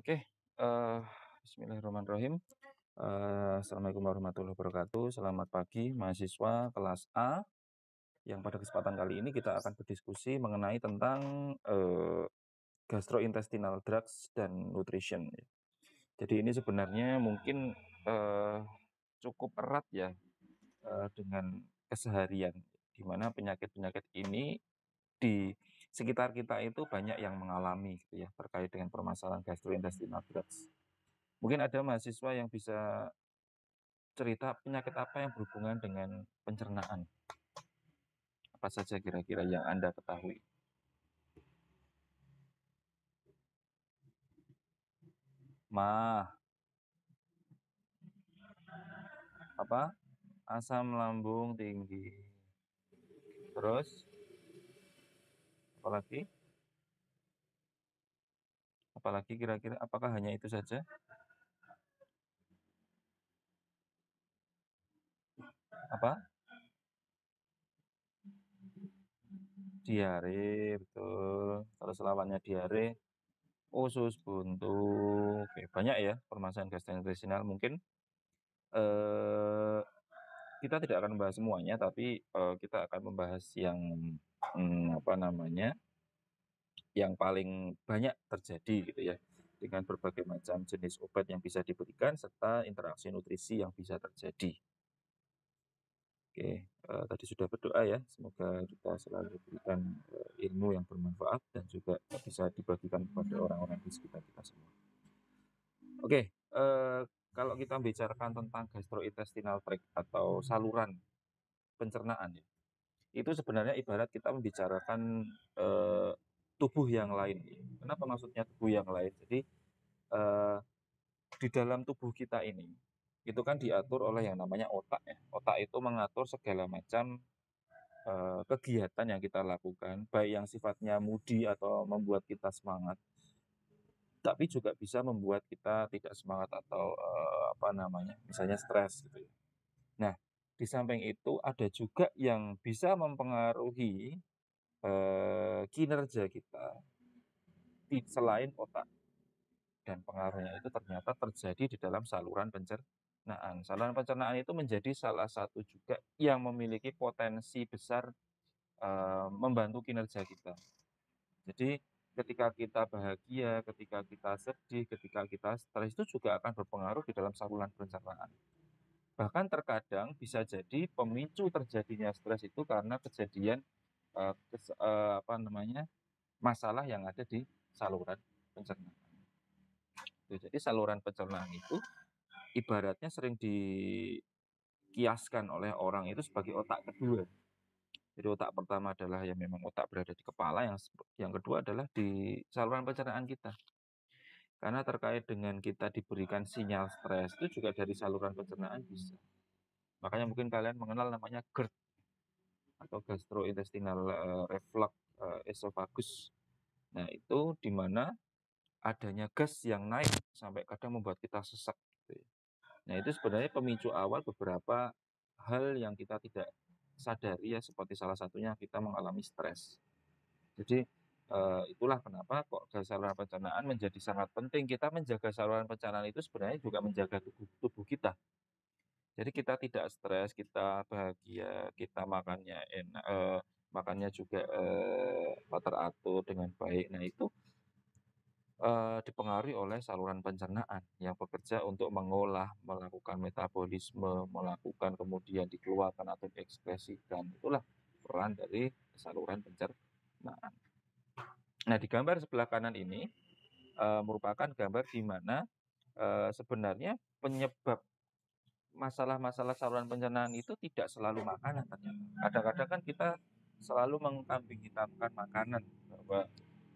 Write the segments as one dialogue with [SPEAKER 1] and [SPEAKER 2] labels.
[SPEAKER 1] Oke, bismillahirrahmanirrahim. Assalamualaikum warahmatullahi wabarakatuh. Selamat pagi mahasiswa kelas A, yang pada kesempatan kali ini kita akan berdiskusi mengenai tentang, gastrointestinal drugs dan nutrition ya. Jadi ini sebenarnya mungkin, cukup erat ya, dengan keseharian, di mana penyakit-penyakit ini di sekitar kita itu banyak yang mengalami gitu ya, terkait dengan permasalahan gastrointestinal drugs. Mungkin ada mahasiswa yang bisa cerita penyakit apa yang berhubungan dengan pencernaan? Apa saja kira-kira yang Anda ketahui? Mah, apa? Asam lambung tinggi. Terus, apalagi? Apalagi kira-kira? Apakah hanya itu saja? Apa? Diare, betul. Terus lawannya diare, usus buntu. Oke, banyak ya permasalahan gastrointestinal. Mungkin eh, kita tidak akan membahas semuanya, tapi kita akan membahas yang apa namanya, yang paling banyak terjadi gitu ya, dengan berbagai macam jenis obat yang bisa diberikan serta interaksi nutrisi yang bisa terjadi. Oke, tadi sudah berdoa ya, semoga kita selalu diberikan ilmu yang bermanfaat dan juga bisa dibagikan kepada orang-orang di sekitar kita semua. Oke, kalau kita bicarakan tentang gastrointestinal tract atau saluran pencernaan ya, itu sebenarnya ibarat kita membicarakan tubuh yang lain. Kenapa maksudnya tubuh yang lain? Jadi eh, di dalam tubuh kita ini itu kan diatur oleh yang namanya otak ya. Otak itu mengatur segala macam kegiatan yang kita lakukan, baik yang sifatnya moody atau membuat kita semangat, tapi juga bisa membuat kita tidak semangat atau apa namanya, misalnya stres gitu ya. Nah, di samping itu ada juga yang bisa mempengaruhi kinerja kita selain otak, dan pengaruhnya itu ternyata terjadi di dalam saluran pencernaan. Saluran pencernaan itu menjadi salah satu juga yang memiliki potensi besar membantu kinerja kita. Jadi ketika kita bahagia, ketika kita sedih, ketika kita stres itu juga akan berpengaruh di dalam saluran pencernaan. Bahkan terkadang bisa jadi pemicu terjadinya stres itu karena kejadian apa namanya, masalah yang ada di saluran pencernaan. Jadi saluran pencernaan itu ibaratnya sering dikiaskan oleh orang itu sebagai otak kedua. Jadi otak pertama adalah yang memang otak berada di kepala, yang kedua adalah di saluran pencernaan kita. Karena terkait dengan kita diberikan sinyal stres itu juga dari saluran pencernaan bisa. Makanya mungkin kalian mengenal namanya GERD atau gastrointestinal reflux esophagus. Nah, itu di mana adanya gas yang naik sampai kadang membuat kita sesak gitu ya. Nah, itu sebenarnya pemicu awal beberapa hal yang kita tidak sadari ya, seperti salah satunya kita mengalami stres. Jadi itulah kenapa kok saluran pencernaan menjadi sangat penting. Kita menjaga saluran pencernaan itu sebenarnya juga menjaga tubuh kita. Jadi kita tidak stres, kita bahagia, kita makannya enak, makannya juga teratur dengan baik. Nah, itu dipengaruhi oleh saluran pencernaan yang bekerja untuk mengolah, melakukan metabolisme, melakukan kemudian dikeluarkan atau diekspresikan. Itulah peran dari saluran pencernaan. Nah, di gambar sebelah kanan ini merupakan gambar di mana sebenarnya penyebab masalah-masalah saluran pencernaan itu tidak selalu makanan ternyata. Kadang-kadang kan kita selalu mengkambing hitamkan makanan, bahwa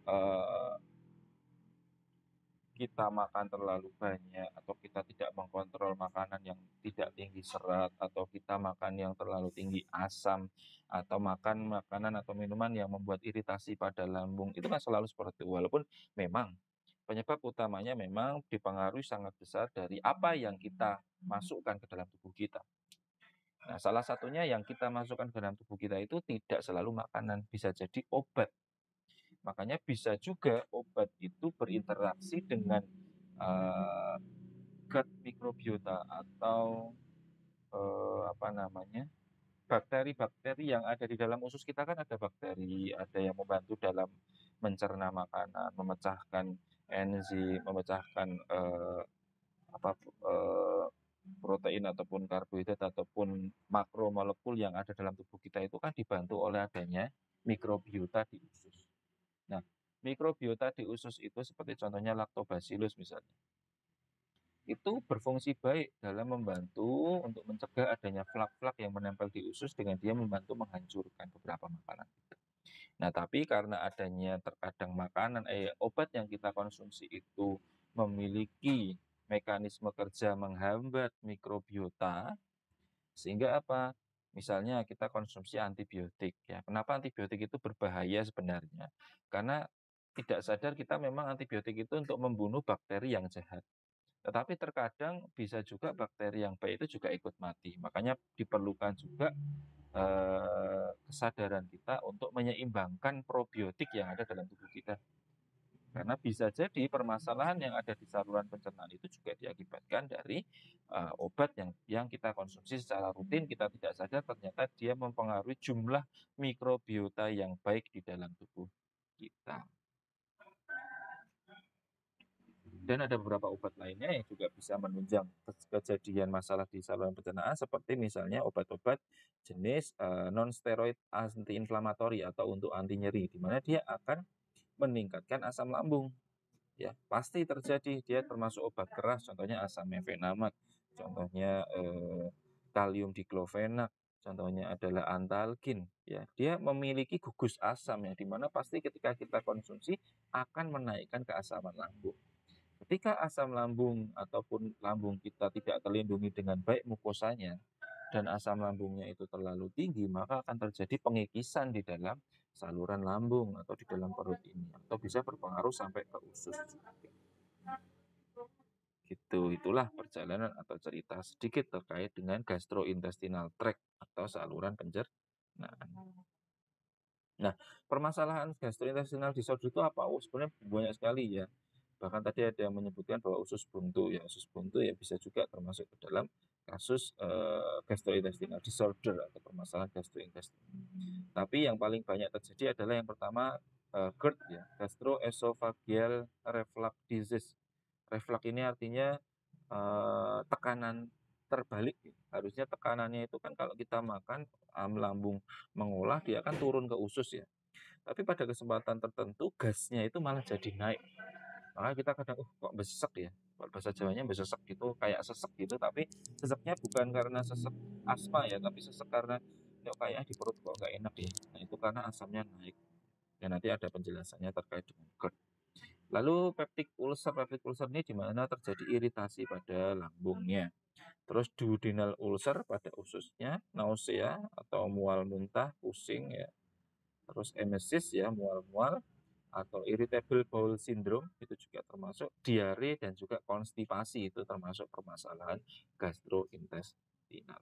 [SPEAKER 1] eh, kita makan terlalu banyak, atau kita tidak mengkontrol makanan yang tidak tinggi serat, atau kita makan yang terlalu tinggi asam, atau makan makanan atau minuman yang membuat iritasi pada lambung. Itu kan selalu seperti itu. Walaupun memang penyebab utamanya memang dipengaruhi sangat besar dari apa yang kita masukkan ke dalam tubuh kita. Nah, salah satunya yang kita masukkan ke dalam tubuh kita itu tidak selalu makanan, bisa jadi obat. Makanya bisa juga obat itu berinteraksi dengan eee, gut microbiota atau, apa namanya, bakteri-bakteri yang ada di dalam usus kita kan ada bakteri, ada yang membantu dalam mencerna makanan, memecahkan enzim, memecahkan, apa, protein ataupun karbohidrat ataupun makromolekul yang ada dalam tubuh kita itu kan dibantu oleh adanya mikrobiota di usus. Nah, mikrobiota di usus itu seperti contohnya Lactobacillus misalnya, itu berfungsi baik dalam membantu untuk mencegah adanya flak-flak yang menempel di usus dengan dia membantu menghancurkan beberapa makanan. Nah, tapi karena adanya terkadang obat yang kita konsumsi itu memiliki mekanisme kerja menghambat mikrobiota, sehingga apa? Misalnya kita konsumsi antibiotik ya. Kenapa antibiotik itu berbahaya sebenarnya? Karena tidak sadar kita memang antibiotik itu untuk membunuh bakteri yang jahat. Tetapi terkadang bisa juga bakteri yang baik itu juga ikut mati. Makanya diperlukan juga kesadaran kita untuk menyeimbangkan probiotik yang ada dalam tubuh kita. Karena bisa jadi permasalahan yang ada di saluran pencernaan itu juga diakibatkan dari obat yang kita konsumsi secara rutin, kita tidak sadar ternyata dia mempengaruhi jumlah mikrobiota yang baik di dalam tubuh kita. Dan ada beberapa obat lainnya yang juga bisa menunjang kejadian masalah di saluran pencernaan seperti misalnya obat-obat jenis non-steroid anti-inflamatori atau untuk anti nyeri, di mana dia akan meningkatkan asam lambung. Ya, pasti terjadi. Dia termasuk obat keras, contohnya asam mefenamat, contohnya kalium diklofenak, contohnya adalah antalgin. Ya, dia memiliki gugus asam ya, di mana pasti ketika kita konsumsi akan menaikkan keasaman lambung. Ketika asam lambung ataupun lambung kita tidak terlindungi dengan baik mukosanya dan asam lambungnya itu terlalu tinggi, maka akan terjadi pengikisan di dalam saluran lambung atau di dalam perut ini atau bisa berpengaruh sampai ke usus juga. Gitu, itulah perjalanan atau cerita sedikit terkait dengan gastrointestinal tract atau saluran pencernaan. Nah, permasalahan gastrointestinal disorder itu apa? Oh, sebenarnya banyak sekali ya. Bahkan tadi ada yang menyebutkan bahwa usus buntu ya, usus buntu ya bisa juga termasuk ke dalam kasus gastrointestinal disorder atau permasalahan gastrointestinal. Tapi yang paling banyak terjadi adalah yang pertama GERD ya, gastroesophageal reflux disease. Reflux ini artinya tekanan terbalik. Harusnya tekanannya itu kan kalau kita makan lambung mengolah dia akan turun ke usus ya. Tapi pada kesempatan tertentu gasnya itu malah jadi naik. Maka kita kadang kok besek ya. Kalau bahasa Jawanya besek gitu, kayak sesek gitu, tapi seseknya bukan karena sesek asma ya, tapi sesek karena kok kayaknya di perut kok nggak enak ya. Nah, itu karena asamnya naik. Dan nanti ada penjelasannya terkait dengan GERD. Lalu peptic ulcer ini di mana terjadi iritasi pada lambungnya. Terus duodenal ulcer pada ususnya, nausea atau mual muntah, pusing ya. Terus emesis ya, mual-mual atau irritable bowel syndrome itu juga termasuk diare dan juga konstipasi itu termasuk permasalahan gastrointestinal.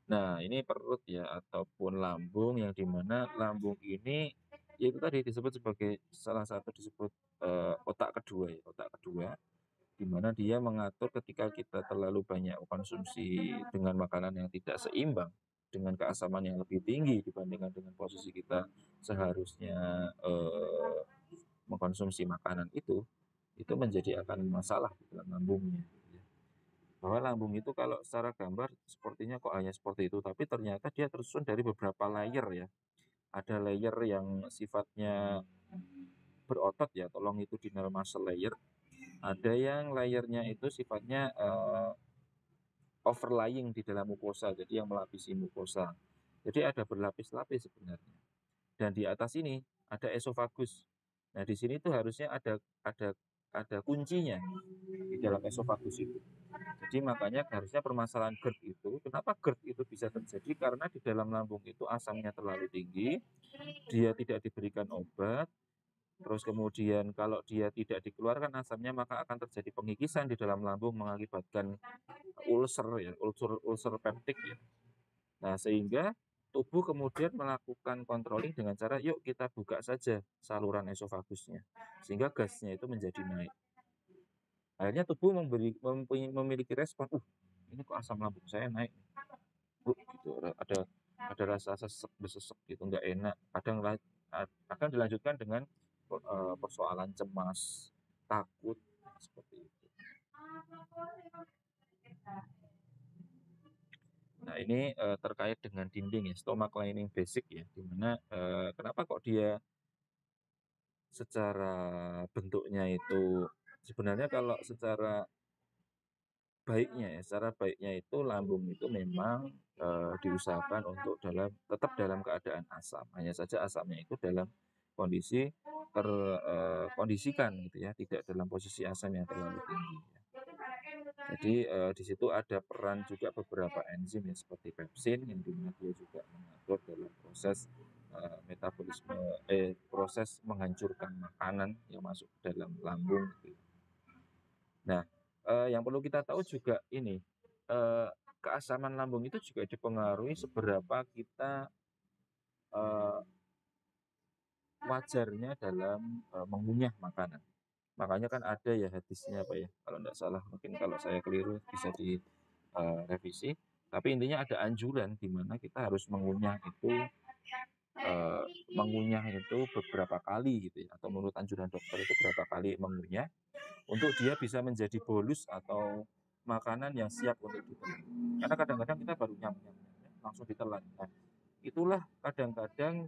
[SPEAKER 1] Nah, ini perut ya ataupun lambung yang dimana lambung ini ya itu tadi disebut sebagai salah satu disebut otak kedua ya, otak kedua di mana dia mengatur ketika kita terlalu banyak konsumsi dengan makanan yang tidak seimbang dengan keasaman yang lebih tinggi dibandingkan dengan posisi kita seharusnya mengkonsumsi makanan itu menjadi akan masalah di dalam lambungnya. Bahwa lambung itu kalau secara gambar sepertinya kok hanya seperti itu, tapi ternyata dia tersusun dari beberapa layer ya. Ada layer yang sifatnya berotot ya, longitudinal muscle layer. Ada yang layernya itu sifatnya overlying di dalam mukosa, jadi yang melapisi mukosa. Jadi ada berlapis-lapis sebenarnya. Dan di atas ini ada esofagus. Nah, di sini tuh harusnya ada kuncinya di dalam esofagus itu. Jadi makanya harusnya permasalahan GERD itu, kenapa GERD itu bisa terjadi? Karena di dalam lambung itu asamnya terlalu tinggi, dia tidak diberikan obat, terus kemudian kalau dia tidak dikeluarkan asamnya maka akan terjadi pengikisan di dalam lambung mengakibatkan ulcer ya, ulcer peptik ya. Nah, sehingga tubuh kemudian melakukan controlling dengan cara, yuk kita buka saja saluran esofagusnya, sehingga gasnya itu menjadi naik. Akhirnya tubuh memiliki respon, ini kok asam lambung saya naik, gitu, ada rasa sesek besesek gitu, nggak enak. Kadang dilanjutkan dengan persoalan cemas, takut, seperti itu. Nah ini terkait dengan dinding ya, stomach lining basic ya, dimana kenapa kok dia secara bentuknya itu sebenarnya kalau secara baiknya itu lambung itu memang diusahakan untuk tetap dalam keadaan asam. Hanya saja asamnya itu dalam kondisi terkondisikan gitu ya, tidak dalam posisi asam yang terlalu tinggi. Jadi di situ ada peran juga beberapa enzim ya, seperti pepsin yang dimana dia juga mengatur dalam proses metabolisme, proses menghancurkan makanan yang masuk ke dalam lambung. Gitu. Nah, yang perlu kita tahu juga ini, keasaman lambung itu juga dipengaruhi seberapa kita wajarnya dalam mengunyah makanan. Makanya kan ada ya hadisnya apa ya, kalau tidak salah, mungkin kalau saya keliru bisa direvisi. Tapi intinya ada anjuran di mana kita harus mengunyah itu beberapa kali gitu ya, atau menurut anjuran dokter itu berapa kali mengunyah untuk dia bisa menjadi bolus atau makanan yang siap untuk ditelan. Karena kadang-kadang kita baru nyam langsung ditelan. Nah, itulah kadang-kadang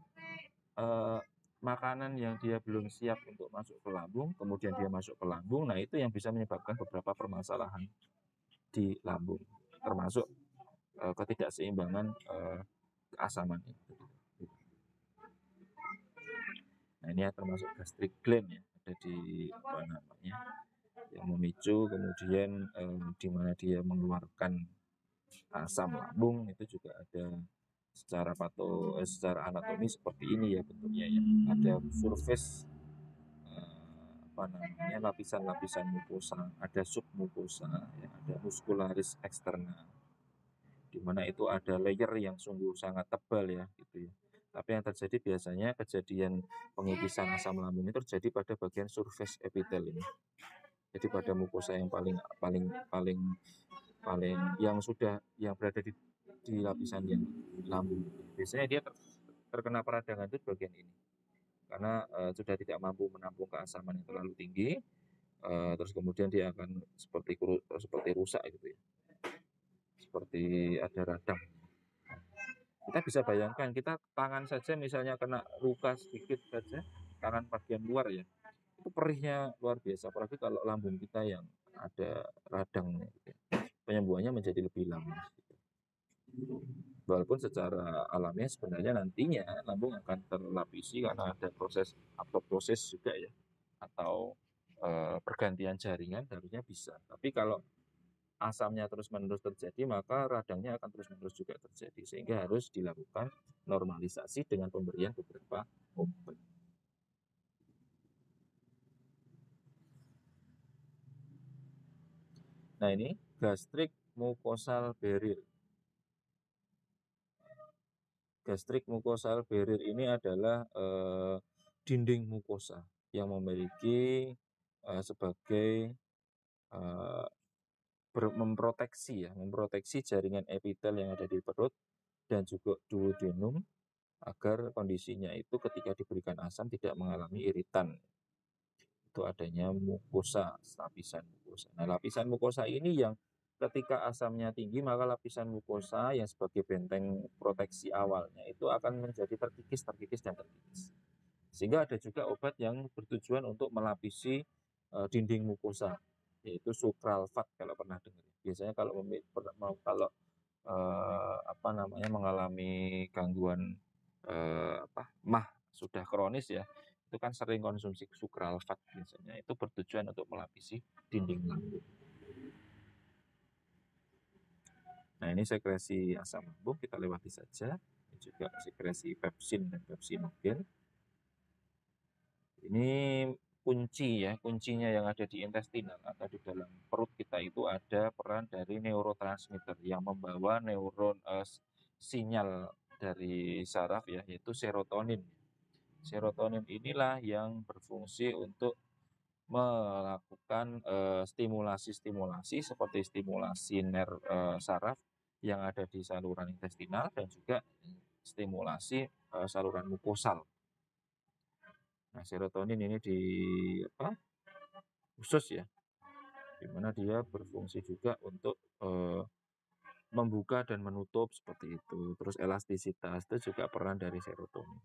[SPEAKER 1] makanan yang dia belum siap untuk masuk ke lambung, kemudian dia masuk ke lambung, nah itu yang bisa menyebabkan beberapa permasalahan di lambung, termasuk ketidakseimbangan keasaman itu. Nah ini ya termasuk gastric gland ya, ada di apa namanya, yang memicu kemudian di mana dia mengeluarkan asam lambung, itu juga ada secara anatomi seperti ini ya bentuknya ya, ada surface lapisan-lapisan mukosa, ada submukosa, ya, ada muscularis externa, di mana itu ada layer yang sungguh sangat tebal ya, gitu ya. Tapi yang terjadi biasanya kejadian pengikisan asam lambung itu terjadi pada bagian surface epitel ini. Jadi pada mukosa yang paling yang berada di lapisan yang lambung. Biasanya dia terkena peradangan itu bagian ini. Karena sudah tidak mampu menampung keasaman yang terlalu tinggi, terus kemudian dia akan seperti rusak gitu ya, seperti ada radang. Kita bisa bayangkan, kita tangan saja misalnya kena luka sedikit saja, tangan bagian luar ya, itu perihnya luar biasa, apalagi kalau lambung kita yang ada radang gitu. Penyembuhannya menjadi lebih lama gitu. Walaupun secara alamiah sebenarnya nantinya lambung akan terlapisi karena ada proses apoptosis juga ya, atau pergantian jaringan harusnya bisa. Tapi kalau asamnya terus-menerus terjadi, maka radangnya akan terus-menerus juga terjadi, sehingga harus dilakukan normalisasi dengan pemberian beberapa obat. Nah ini gastric mucosal barrier. Gastric mucosal barrier ini adalah dinding mukosa yang memiliki sebagai memproteksi jaringan epitel yang ada di perut dan juga duodenum, agar kondisinya itu ketika diberikan asam tidak mengalami iritan. Itu adanya mukosa, lapisan mukosa. Nah, lapisan mukosa ini yang ketika asamnya tinggi, maka lapisan mukosa yang sebagai benteng proteksi awalnya itu akan menjadi terkikis dan terkikis. Sehingga ada juga obat yang bertujuan untuk melapisi dinding mukosa, yaitu sukralfat kalau pernah dengar. Biasanya kalau mengalami gangguan mah sudah kronis ya, itu kan sering konsumsi sukralfat biasanya, itu bertujuan untuk melapisi dinding lambung. Nah ini sekresi asam lambung kita lewati saja, ini juga sekresi pepsin dan pepsinogen. Ini kuncinya yang ada di intestinal atau di dalam perut kita itu ada peran dari neurotransmitter yang membawa sinyal dari saraf ya, yaitu serotonin. Serotonin inilah yang berfungsi untuk melakukan stimulasi-stimulasi seperti stimulasi saraf yang ada di saluran intestinal dan juga stimulasi saluran mukosal. Nah, serotonin ini di usus ya, di mana dia berfungsi juga untuk membuka dan menutup seperti itu. Terus elastisitas itu juga peran dari serotonin.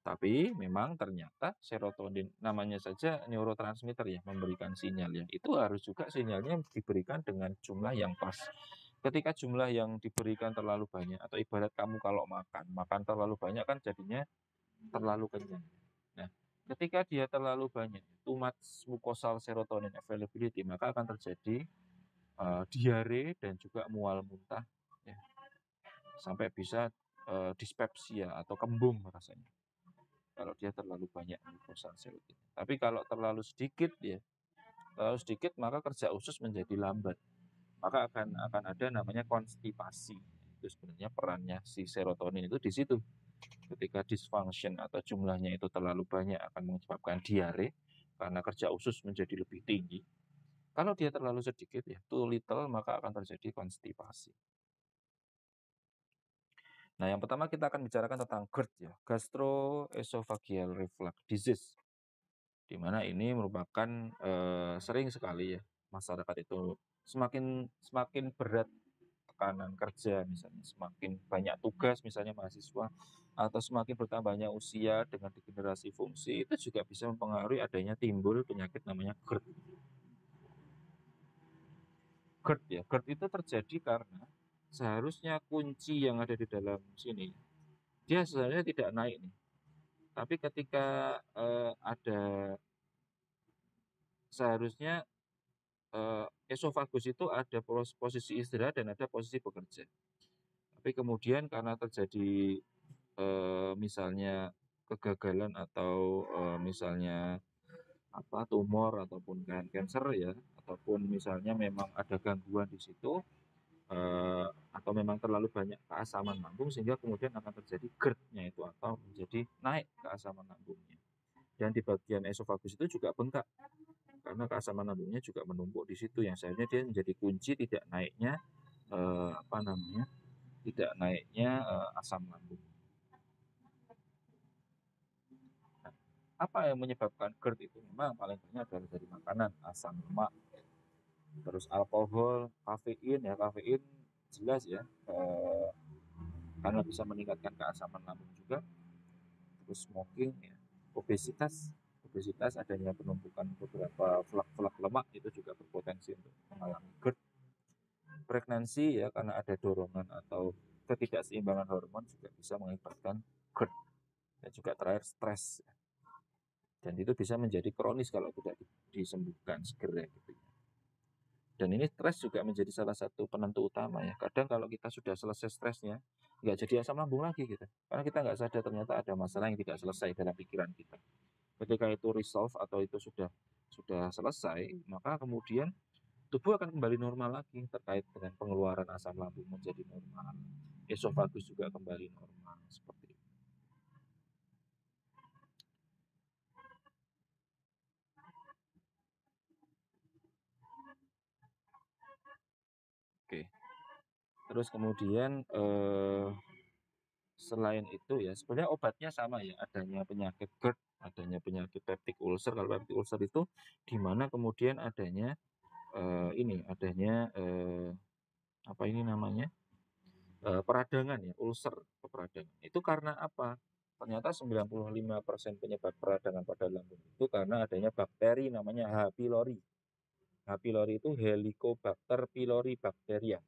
[SPEAKER 1] Tapi memang ternyata serotonin namanya saja neurotransmitter ya, memberikan sinyal ya. Itu harus juga sinyalnya diberikan dengan jumlah yang pas. Ketika jumlah yang diberikan terlalu banyak atau ibarat kamu kalau makan terlalu banyak kan jadinya terlalu kenyang. Nah, ketika dia terlalu banyak, too much mucosal serotonin availability, maka akan terjadi diare dan juga mual muntah ya. Sampai bisa dispepsia atau kembung rasanya. Kalau dia terlalu banyak mucosal serotonin. Tapi kalau terlalu sedikit ya, maka kerja usus menjadi lambat. Maka akan ada namanya konstipasi. Itu sebenarnya perannya si serotonin itu di situ. Ketika dysfunction atau jumlahnya itu terlalu banyak akan menyebabkan diare karena kerja usus menjadi lebih tinggi. Kalau dia terlalu sedikit ya, too little, maka akan terjadi konstipasi. Nah, yang pertama kita akan bicarakan tentang GERD ya, gastroesophageal reflux disease. Di mana ini merupakan sering sekali ya masyarakat itu semakin berat tekanan kerja misalnya, semakin banyak tugas misalnya mahasiswa, atau semakin bertambahnya usia dengan degenerasi fungsi, itu juga bisa mempengaruhi adanya timbul penyakit namanya GERD. GERD ya, GERD itu terjadi karena seharusnya kunci yang ada di dalam sini, dia sebenarnya tidak naik nih. Tapi ketika ada seharusnya esofagus itu ada posisi istirahat dan ada posisi bekerja. Tapi kemudian karena terjadi misalnya kegagalan atau misalnya tumor ataupun kanker ya, ataupun misalnya memang ada gangguan di situ atau memang terlalu banyak keasaman lambung sehingga kemudian akan terjadi GERD-nya itu atau menjadi naik keasaman lambungnya. Dan di bagian esofagus itu juga bengkak karena keasaman lambungnya juga menumpuk di situ yang seharusnya dia menjadi kunci tidak naiknya asam lambung. Nah, apa yang menyebabkan GERD itu? Memang paling banyak adalah dari makanan, asam lemak, terus alkohol, kafein ya, kafein jelas ya karena bisa meningkatkan keasaman lambung juga. Terus smoking ya, obesitas adanya penumpukan beberapa flak lemak itu juga berpotensi untuk mengalami GERD. Pregnancy ya, karena ada dorongan atau ketidakseimbangan hormon juga bisa mengakibatkan GERD. Dan juga terakhir stres. Dan itu bisa menjadi kronis kalau tidak disembuhkan segera gitu. Dan ini stres juga menjadi salah satu penentu utama ya. Kadang kalau kita sudah selesai stresnya, nggak jadi asam lambung lagi gitu. Karena kita nggak sadar ternyata ada masalah yang tidak selesai dalam pikiran kita. Ketika itu resolve atau itu sudah selesai, maka kemudian tubuh akan kembali normal lagi terkait dengan pengeluaran asam lambung menjadi normal. Esofagus juga kembali normal seperti itu. Oke. Terus kemudian selain itu ya sebenarnya obatnya sama ya, adanya penyakit GERD, adanya penyakit peptic ulcer. Kalau peptic ulcer itu di mana kemudian adanya peradangan ya, ulcer peradangan. Itu karena apa? Ternyata 95% penyebab peradangan pada lambung itu karena adanya bakteri namanya H. pylori. H. pylori itu Helicobacter pylori bacteria.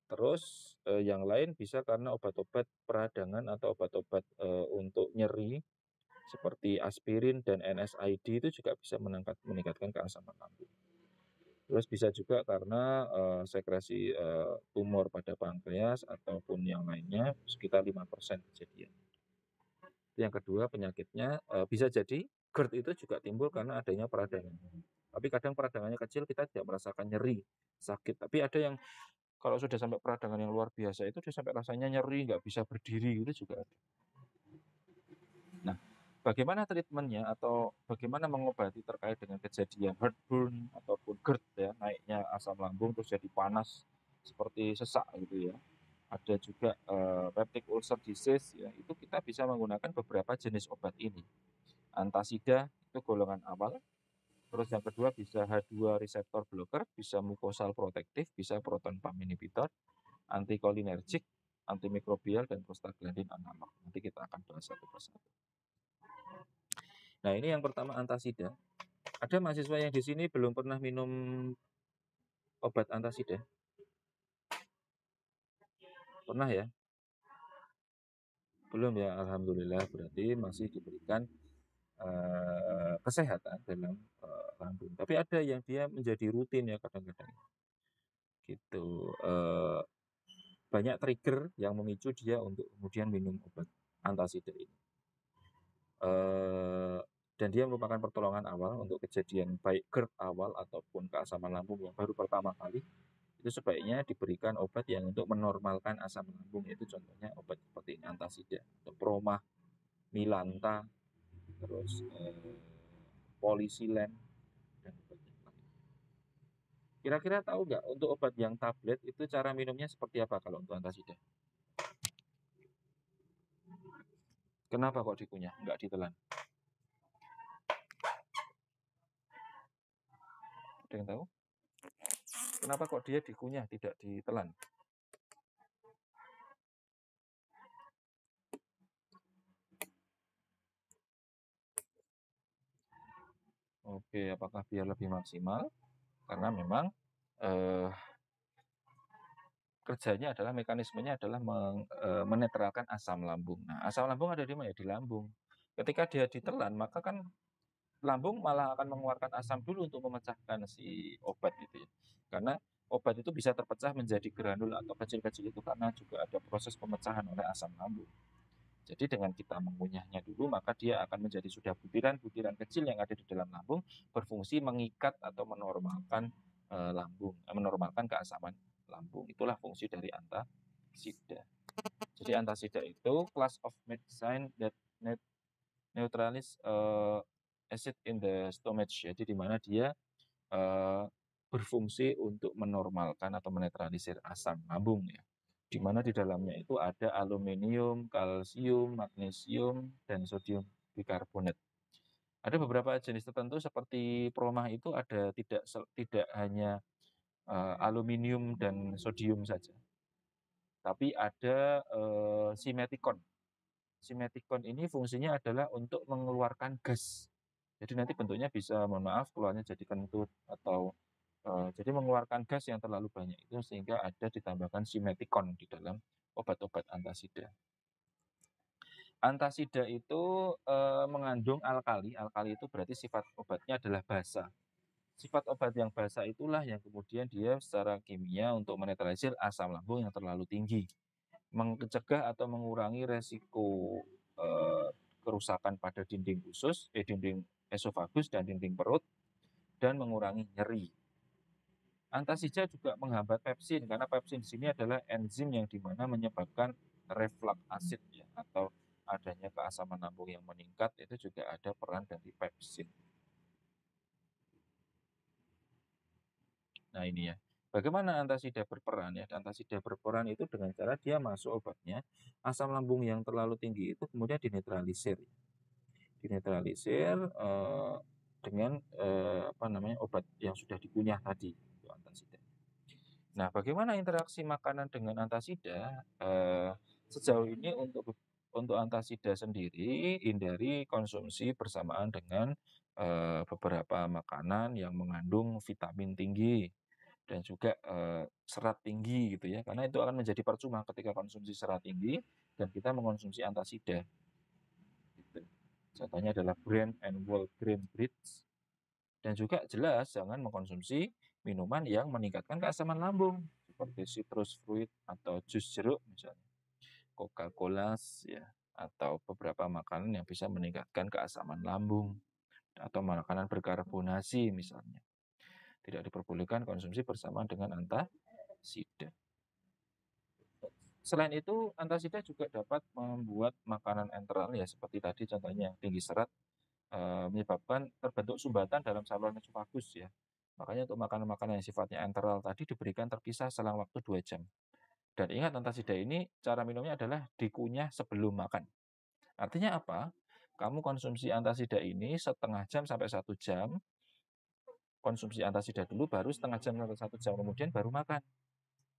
[SPEAKER 1] Terus yang lain bisa karena obat-obat peradangan atau obat-obat untuk nyeri seperti aspirin dan NSAID itu juga bisa meningkatkan keasaman lambung. Terus bisa juga karena sekresi tumor pada pankreas ataupun yang lainnya sekitar 5% kejadian. Yang kedua penyakitnya bisa jadi GERD itu juga timbul karena adanya peradangan. Tapi kadang peradangannya kecil kita tidak merasakan nyeri, sakit. Tapi ada yang Kalau sudah sampai peradangan yang luar biasa itu dia sampai rasanya nyeri, nggak bisa berdiri, itu juga ada. Nah, bagaimana treatmentnya atau bagaimana mengobati terkait dengan kejadian heartburn ataupun GERD ya, naiknya asam lambung terus jadi panas seperti sesak gitu ya. Ada juga peptic ulcer disease ya, itu kita bisa menggunakan beberapa jenis obat ini. Antasida itu golongan awal. Terus yang kedua bisa H2 reseptor blocker, bisa mucosal protektif, bisa proton pump inhibitor, antikolinergik, antimikrobial, dan prostaglandin analog. Nanti kita akan bahas satu persatu. Nah, ini yang pertama antasida. Ada mahasiswa yang di sini belum pernah minum obat antasida? Pernah ya? Belum ya, alhamdulillah, berarti masih diberikan kesehatan dalam lambung. Tapi ada yang dia menjadi rutin ya kadang-kadang. Gitu. Banyak trigger yang memicu dia untuk kemudian minum obat antasida ini. Dan dia merupakan pertolongan awal untuk kejadian baik GERD awal ataupun keasaman lambung yang baru pertama kali. Itu sebaiknya diberikan obat yang untuk menormalkan asam lambung, yaitu contohnya obat seperti antasida atau Promah, Milanta, terus Polisilen, dan obat yang lain. Kira-kira tahu nggak untuk obat yang tablet itu cara minumnya seperti apa kalau untuk antasida? Kenapa kok dikunyah, nggak ditelan? Ada yang tahu? Kenapa kok dia dikunyah, tidak ditelan? Oke, apakah biar lebih maksimal? Karena memang kerjanya adalah mekanismenya adalah menetralkan asam lambung. Nah, asam lambung ada di mana? Di lambung. Ketika dia ditelan, maka kan lambung malah akan mengeluarkan asam dulu untuk memecahkan si obat itu ya. Karena obat itu bisa terpecah menjadi granul atau kecil-kecil itu karena juga ada proses pemecahan oleh asam lambung. Jadi dengan kita mengunyahnya dulu, maka dia akan menjadi sudah butiran-butiran kecil yang ada di dalam lambung, berfungsi mengikat atau menormalkan lambung, menormalkan keasaman lambung. Itulah fungsi dari antasida. Jadi antasida itu class of medicine that neutralize acid in the stomach. Jadi di mana dia berfungsi untuk menormalkan atau menetralisir asam lambung ya. Di mana di dalamnya itu ada aluminium, kalsium, magnesium, dan sodium bikarbonat. Ada beberapa jenis tertentu seperti Promah itu ada tidak hanya aluminium dan sodium saja, tapi ada simetikon. Simetikon ini fungsinya adalah untuk mengeluarkan gas. Jadi nanti bentuknya bisa, mohon maaf, keluarnya jadi kentut atau jadi mengeluarkan gas yang terlalu banyak itu sehingga ada ditambahkan simetikon di dalam obat-obat antasida. Antasida itu mengandung alkali. Alkali itu berarti sifat obatnya adalah basa. Sifat obat yang basa itulah yang kemudian dia secara kimia untuk menetralisir asam lambung yang terlalu tinggi, mencegah atau mengurangi resiko kerusakan pada dinding usus, dinding esofagus dan dinding perut, dan mengurangi nyeri. Antasida juga menghambat pepsin karena pepsin di sini adalah enzim yang dimana menyebabkan reflux asid ya, atau adanya keasaman lambung yang meningkat, itu juga ada peran dari pepsin. Nah ini ya, bagaimana antasida berperan ya? Antasida berperan itu dengan cara dia masuk obatnya, asam lambung yang terlalu tinggi itu kemudian dinetralisir. Dinetralisir dengan obat yang sudah dikunyah tadi, itu antasida. Nah, bagaimana interaksi makanan dengan antasida? Sejauh ini untuk antasida sendiri hindari konsumsi bersamaan dengan beberapa makanan yang mengandung vitamin tinggi dan juga serat tinggi gitu ya, karena itu akan menjadi percuma ketika konsumsi serat tinggi dan kita mengkonsumsi antasida. Gitu. Contohnya adalah bran and whole grain breads, dan juga jelas jangan mengkonsumsi minuman yang meningkatkan keasaman lambung seperti citrus fruit atau jus jeruk misalnya, Coca-Cola ya, atau beberapa makanan yang bisa meningkatkan keasaman lambung atau makanan berkarbonasi misalnya. Tidak diperbolehkan konsumsi bersama dengan antasida. Selain itu, antasida juga dapat membuat makanan enteral ya seperti tadi contohnya yang tinggi serat, menyebabkan terbentuk sumbatan dalam saluran esofagus ya. Makanya untuk makanan-makanan yang sifatnya enteral tadi diberikan terpisah selang waktu 2 jam. Dan ingat antasida ini cara minumnya adalah dikunyah sebelum makan. Artinya apa? Kamu konsumsi antasida ini setengah jam sampai 1 jam, konsumsi antasida dulu baru setengah jam sampai 1 jam kemudian baru makan.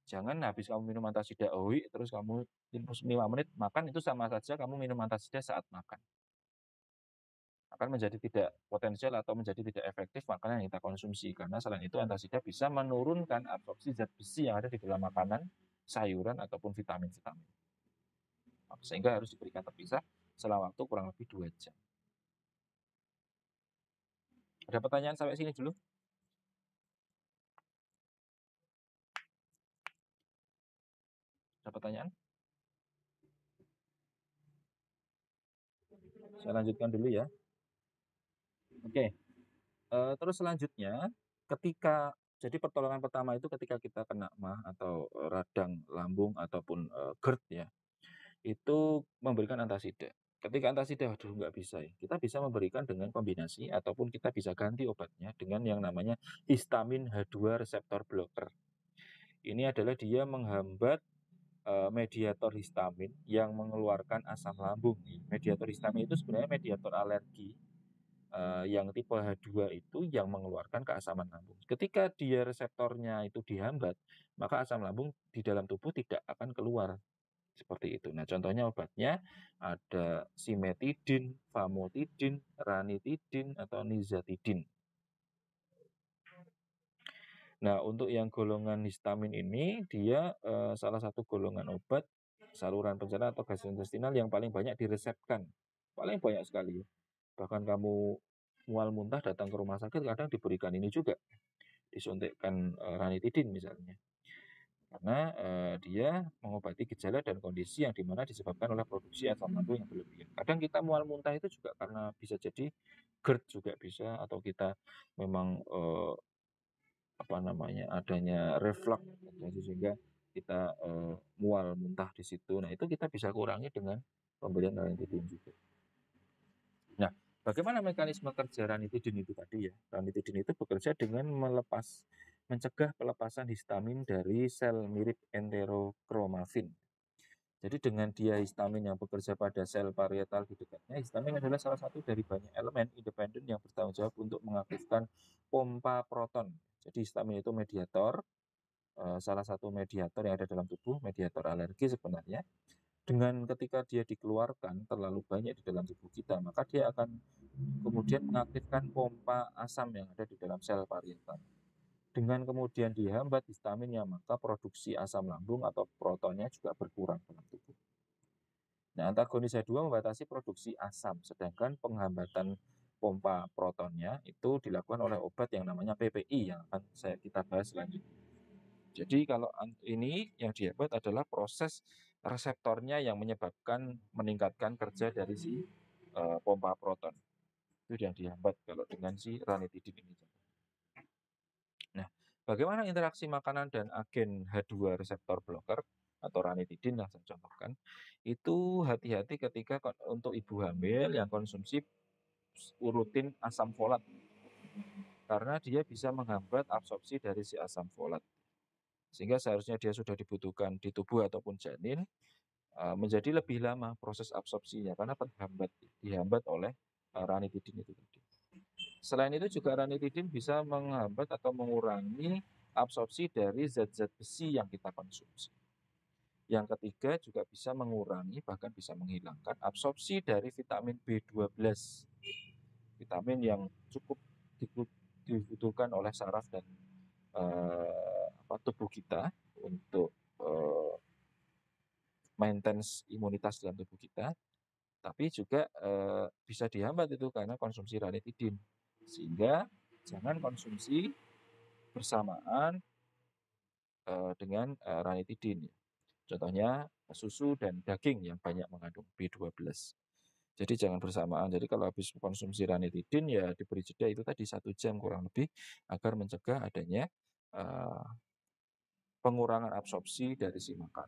[SPEAKER 1] Jangan habis kamu minum antasida OI, terus kamu 5 menit makan, itu sama saja kamu minum antasida saat makan. Akan menjadi tidak potensial atau menjadi tidak efektif makanan yang kita konsumsi. Karena selain itu antasida bisa menurunkan absorpsi zat besi yang ada di dalam makanan, sayuran, ataupun vitamin-vitamin. Sehingga harus diberikan terpisah selama waktu kurang lebih 2 jam. Ada pertanyaan sampai sini dulu? Ada pertanyaan? Saya lanjutkan dulu ya. Oke. Terus selanjutnya jadi pertolongan pertama itu ketika kita kena MAH atau radang lambung ataupun GERD ya, itu memberikan antasida. Ketika antasida aduh nggak bisa ya, kita bisa memberikan dengan kombinasi ataupun kita bisa ganti obatnya dengan yang namanya histamin H2 reseptor blocker. Ini adalah dia menghambat mediator histamin yang mengeluarkan asam lambung. Mediator histamin itu sebenarnya mediator alergi yang tipe H2 itu yang mengeluarkan keasaman lambung. Ketika dia reseptornya itu dihambat, maka asam lambung di dalam tubuh tidak akan keluar. Seperti itu. Nah, contohnya obatnya ada simetidin, famotidin, ranitidin, atau nizatidin. Nah, untuk yang golongan histamin ini, dia salah satu golongan obat saluran pencernaan atau gastrointestinal yang paling banyak diresepkan. Paling banyak sekali. Bahkan kamu mual muntah datang ke rumah sakit kadang diberikan ini juga, disuntikkan ranitidin misalnya. Karena dia mengobati gejala dan kondisi yang dimana disebabkan oleh produksi asam lambung yang berlebihan. Kadang kita mual muntah itu juga karena bisa jadi GERD juga bisa, atau kita memang adanya reflux sehingga kita mual muntah di situ. Nah, itu kita bisa kurangi dengan pemberian ranitidin juga. Nah, bagaimana mekanisme kerja ranitidin itu tadi ya? Ranitidin itu bekerja dengan mencegah pelepasan histamin dari sel mirip enterokromafin. Jadi dengan dia histamin yang bekerja pada sel parietal di dekatnya, histamin adalah salah satu dari banyak elemen independen yang bertanggung jawab untuk mengaktifkan pompa proton. Jadi histamin itu mediator, salah satu mediator yang ada dalam tubuh, mediator alergi sebenarnya. Dengan ketika dia dikeluarkan terlalu banyak di dalam tubuh kita, maka dia akan kemudian mengaktifkan pompa asam yang ada di dalam sel parietal. Dengan kemudian dihambat histaminnya, maka produksi asam lambung atau protonnya juga berkurang dalam tubuh. Nah, antagonis H2 membatasi produksi asam, sedangkan penghambatan pompa protonnya itu dilakukan oleh obat yang namanya PPI yang akan kita bahas selanjutnya. Jadi kalau ini yang dihambat adalah proses reseptornya yang menyebabkan meningkatkan kerja dari si pompa proton. Itu yang dihambat kalau dengan si ranitidin ini. Nah, bagaimana interaksi makanan dan agen H2 reseptor blocker atau ranitidin yang saya contohkan? Itu hati-hati ketika untuk ibu hamil yang konsumsi rutin asam folat. Karena dia bisa menghambat absorpsi dari si asam folat. Sehingga seharusnya dia sudah dibutuhkan di tubuh ataupun janin, menjadi lebih lama proses absorpsinya karena dihambat oleh ranitidin itu tadi. Selain itu juga ranitidin bisa menghambat atau mengurangi absorpsi dari zat-zat besi yang kita konsumsi. Yang ketiga juga bisa mengurangi bahkan bisa menghilangkan absorpsi dari vitamin B12. Vitamin yang cukup dibutuhkan oleh saraf dan tubuh kita untuk maintenance imunitas dalam tubuh kita, tapi juga bisa dihambat itu karena konsumsi ranitidin. Sehingga jangan konsumsi bersamaan dengan ranitidin. Contohnya susu dan daging yang banyak mengandung B12. Jadi jangan bersamaan. Jadi kalau habis konsumsi ranitidin ya diberi jeda itu tadi 1 jam kurang lebih agar mencegah adanya pengurangan absorpsi dari si makan.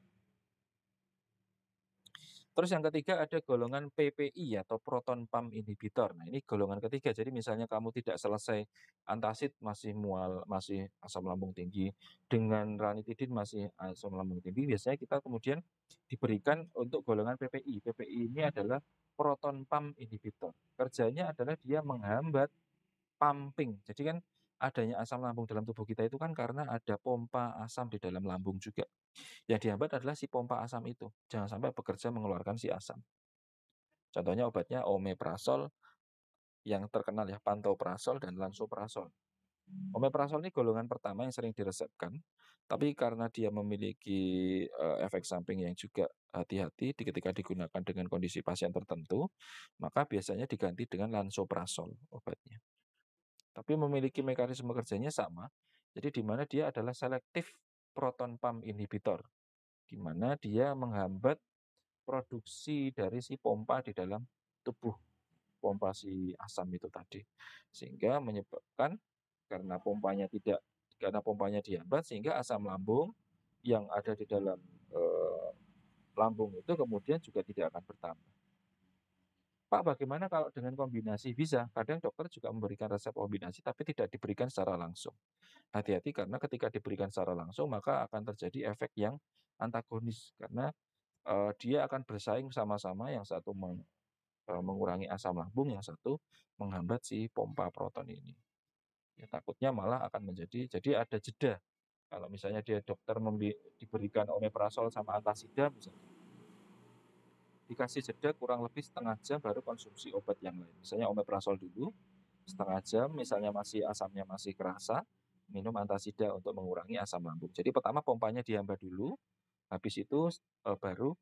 [SPEAKER 1] Terus yang ketiga ada golongan PPI atau proton pump inhibitor. Nah, ini golongan ketiga. Jadi misalnya kamu tidak selesai antasid masih mual, masih asam lambung tinggi, dengan ranitidin masih asam lambung tinggi, biasanya kita kemudian diberikan untuk golongan PPI. PPI ini adalah proton pump inhibitor. Kerjanya adalah dia menghambat pumping. Jadi kan adanya asam lambung dalam tubuh kita itu kan karena ada pompa asam di dalam lambung juga. Yang dihambat adalah si pompa asam itu, jangan sampai bekerja mengeluarkan si asam. Contohnya obatnya omeprazol yang terkenal ya, pantoprazol dan lansoprazol. Omeprazol ini golongan pertama yang sering diresepkan, tapi karena dia memiliki efek samping yang juga hati-hati ketika digunakan dengan kondisi pasien tertentu, maka biasanya diganti dengan lansoprazol obatnya. Tapi memiliki mekanisme kerjanya sama, jadi di mana dia adalah selektif proton pump inhibitor, di mana dia menghambat produksi dari si pompa di dalam tubuh, pompa si asam itu tadi. Sehingga menyebabkan karena pompanya dihambat sehingga asam lambung yang ada di dalam lambung itu kemudian juga tidak akan bertambah. Pak, bagaimana kalau dengan kombinasi? Bisa, kadang dokter juga memberikan resep kombinasi tapi tidak diberikan secara langsung. Hati-hati karena ketika diberikan secara langsung maka akan terjadi efek yang antagonis karena dia akan bersaing sama-sama, yang satu mengurangi asam lambung, yang satu menghambat si pompa proton ini. Ya, takutnya malah akan jadi ada jeda. Kalau misalnya dia dokter diberikan omeprazol sama antasida misalnya, dikasih jeda kurang lebih setengah jam baru konsumsi obat yang lain. Misalnya omeprazol dulu, setengah jam misalnya asamnya masih kerasa, minum antasida untuk mengurangi asam lambung. Jadi pertama pompanya dihambat dulu, habis itu baru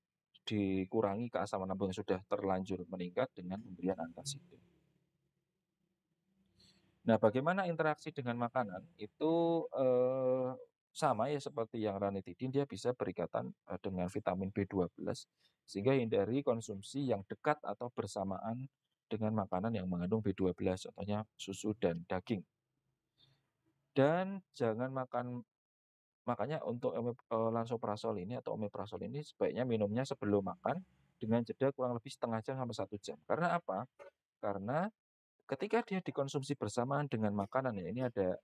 [SPEAKER 1] dikurangi keasaman lambung yang sudah terlanjur meningkat dengan pemberian antasida. Nah, bagaimana interaksi dengan makanan? Itu sama ya seperti yang ranitidin, dia bisa berikatan dengan vitamin B12 sehingga hindari konsumsi yang dekat atau bersamaan dengan makanan yang mengandung B12, contohnya susu dan daging. Dan jangan makanya untuk lansoprazol ini atau omeprazol ini sebaiknya minumnya sebelum makan dengan jeda kurang lebih setengah jam sampai 1 jam. Karena apa? Karena ketika dia dikonsumsi bersamaan dengan makanan ya, ini ada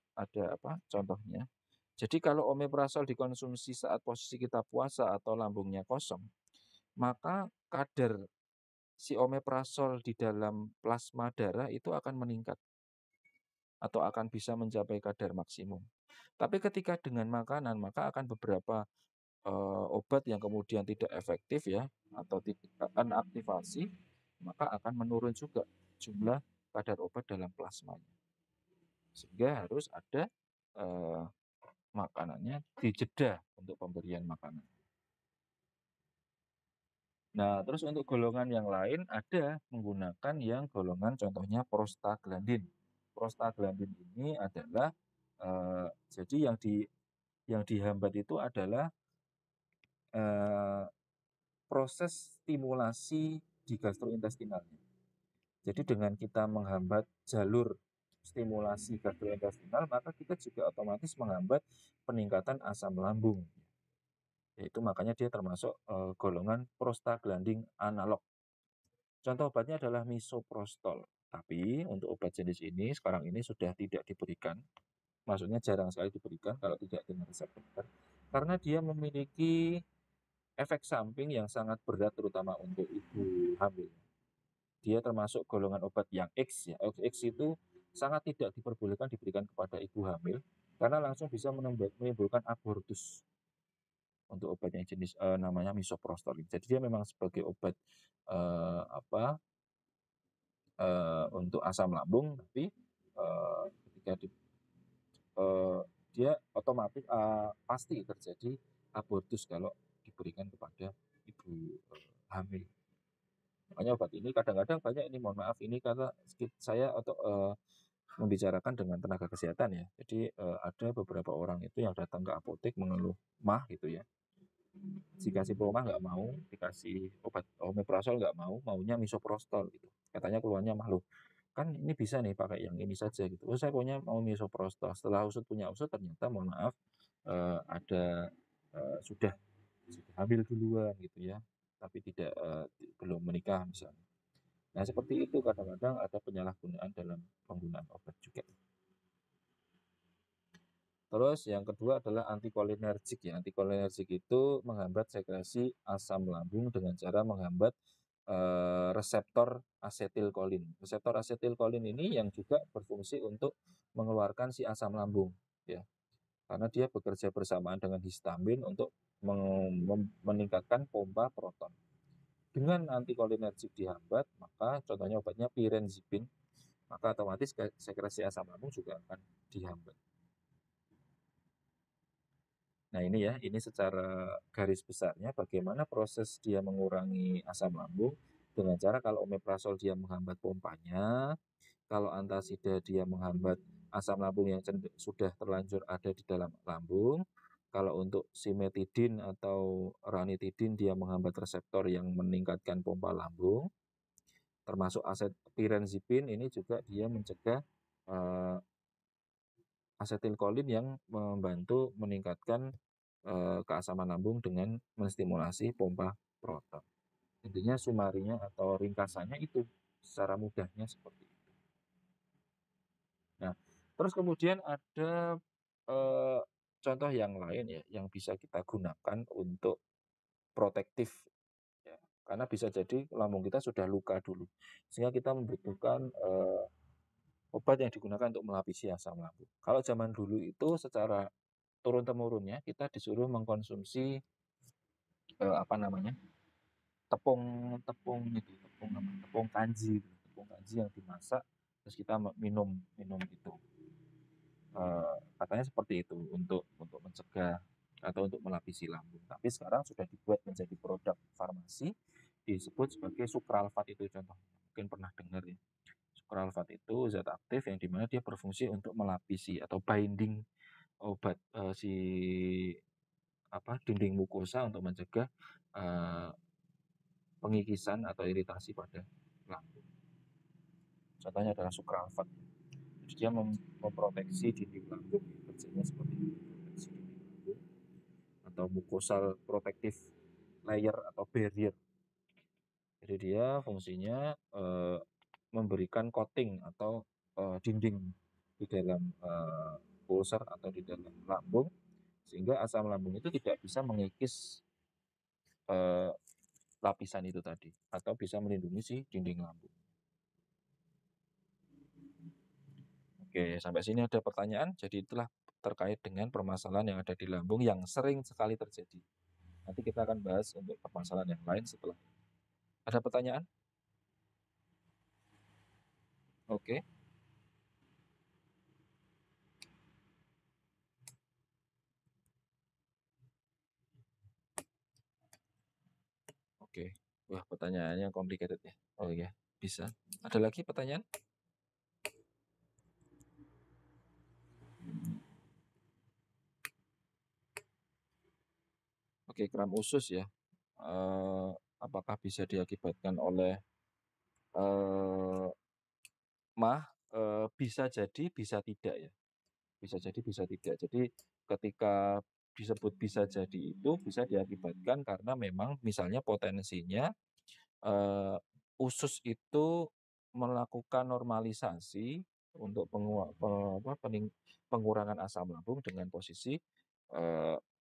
[SPEAKER 1] apa contohnya. Jadi kalau omeprazol dikonsumsi saat posisi kita puasa atau lambungnya kosong, maka kadar si omeprazol di dalam plasma darah itu akan meningkat atau akan bisa mencapai kadar maksimum. Tapi ketika dengan makanan, maka akan beberapa obat yang kemudian tidak efektif ya atau tidak akan aktivasi, maka akan menurun juga jumlah kadar obat dalam plasmanya. Sehingga harus ada makanannya dijeda untuk pemberian makanan. Nah, terus untuk golongan yang lain ada menggunakan yang golongan contohnya prostaglandin. Prostaglandin ini adalah jadi yang dihambat itu adalah proses stimulasi di gastrointestinalnya. Jadi dengan kita menghambat jalur stimulasi gastrointestinal, maka kita juga otomatis menghambat peningkatan asam lambung. Yaitu makanya dia termasuk golongan prostaglandin analog. Contoh obatnya adalah misoprostol. Tapi untuk obat jenis ini sekarang ini sudah tidak diberikan. Maksudnya jarang sekali diberikan kalau tidak dengan resep dokter. Karena dia memiliki efek samping yang sangat berat terutama untuk ibu hamil. Dia termasuk golongan obat yang X ya. X itu sangat tidak diperbolehkan diberikan kepada ibu hamil karena langsung bisa menimbulkan abortus untuk obat yang jenis namanya misoprostol. Jadi dia memang sebagai obat untuk asam lambung, tapi ketika dia otomatis pasti terjadi abortus kalau diberikan kepada ibu hamil. Makanya obat ini kadang-kadang banyak ini, mohon maaf ini karena saya untuk membicarakan dengan tenaga kesehatan ya. Jadi ada beberapa orang itu yang datang ke apotek mengeluh mah gitu ya. Dikasih promah nggak mau, dikasih obat omeprazol nggak mau, maunya misoprostol gitu. Katanya keluhannya mah loh, kan ini bisa nih pakai yang ini saja gitu. Oh saya punya mau misoprostol. Setelah punya usut ternyata mohon maaf ada sudah hamil duluan gitu ya. tapi belum menikah misalnya. Nah, seperti itu kadang-kadang ada penyalahgunaan dalam penggunaan obat juga. Terus yang kedua adalah antikolinergik ya. Antikolinergik itu menghambat sekresi asam lambung dengan cara menghambat reseptor asetilkolin. Reseptor asetilkolin ini yang juga berfungsi untuk mengeluarkan si asam lambung ya. Karena dia bekerja bersamaan dengan histamin untuk meningkatkan pompa proton. Dengan antikolinergik dihambat, maka contohnya obatnya pirenzepin, maka otomatis sekresi asam lambung juga akan dihambat. Nah ini ya, ini secara garis besarnya bagaimana proses dia mengurangi asam lambung dengan cara kalau omeprazol dia menghambat pompanya, kalau antasida dia menghambat asam lambung yang sudah terlanjur ada di dalam lambung, kalau untuk simetidin atau ranitidin dia menghambat reseptor yang meningkatkan pompa lambung, termasuk pirenzepin ini juga dia mencegah asetilkolin yang membantu meningkatkan keasaman lambung dengan menstimulasi pompa proton. Intinya sumarinya atau ringkasannya itu secara mudahnya seperti itu. Nah, terus kemudian ada contoh yang lain ya yang bisa kita gunakan untuk protektif ya. Karena bisa jadi lambung kita sudah luka dulu sehingga kita membutuhkan obat yang digunakan untuk melapisi asam lambung. Kalau zaman dulu itu secara turun-temurunnya kita disuruh mengkonsumsi tepung kanji yang dimasak terus kita minum itu. Katanya seperti itu untuk mencegah atau untuk melapisi lambung. Tapi sekarang sudah dibuat menjadi produk farmasi disebut sebagai sukralfat itu contohnya. Mungkin pernah dengar ya. Sukralfat itu zat aktif yang dimana dia berfungsi untuk melapisi atau binding obat dinding mukosa untuk mencegah pengikisan atau iritasi pada lambung. Contohnya adalah sukralfat. Jadi dia memproteksi dinding lambung, kerjanya seperti itu, proteksi dinding lambung atau mucosal protective layer atau barrier. Jadi dia fungsinya memberikan coating atau dinding di dalam pulser atau di dalam lambung sehingga asam lambung itu tidak bisa mengikis lapisan itu tadi atau bisa melindungi si dinding lambung. Oke, sampai sini ada pertanyaan. Jadi itulah terkait dengan permasalahan yang ada di lambung yang sering sekali terjadi. Nanti kita akan bahas untuk permasalahan yang lain setelah. Ada pertanyaan? Oke. Oke. Wah, pertanyaannya complicated ya. Oh iya, bisa. Ada lagi pertanyaan? Oke, kram usus ya. Apakah bisa diakibatkan oleh mah? Bisa jadi, bisa tidak ya. Bisa jadi, bisa tidak. Jadi ketika disebut bisa jadi itu bisa diakibatkan karena memang misalnya potensinya usus itu melakukan normalisasi untuk pengurangan asam lambung dengan posisi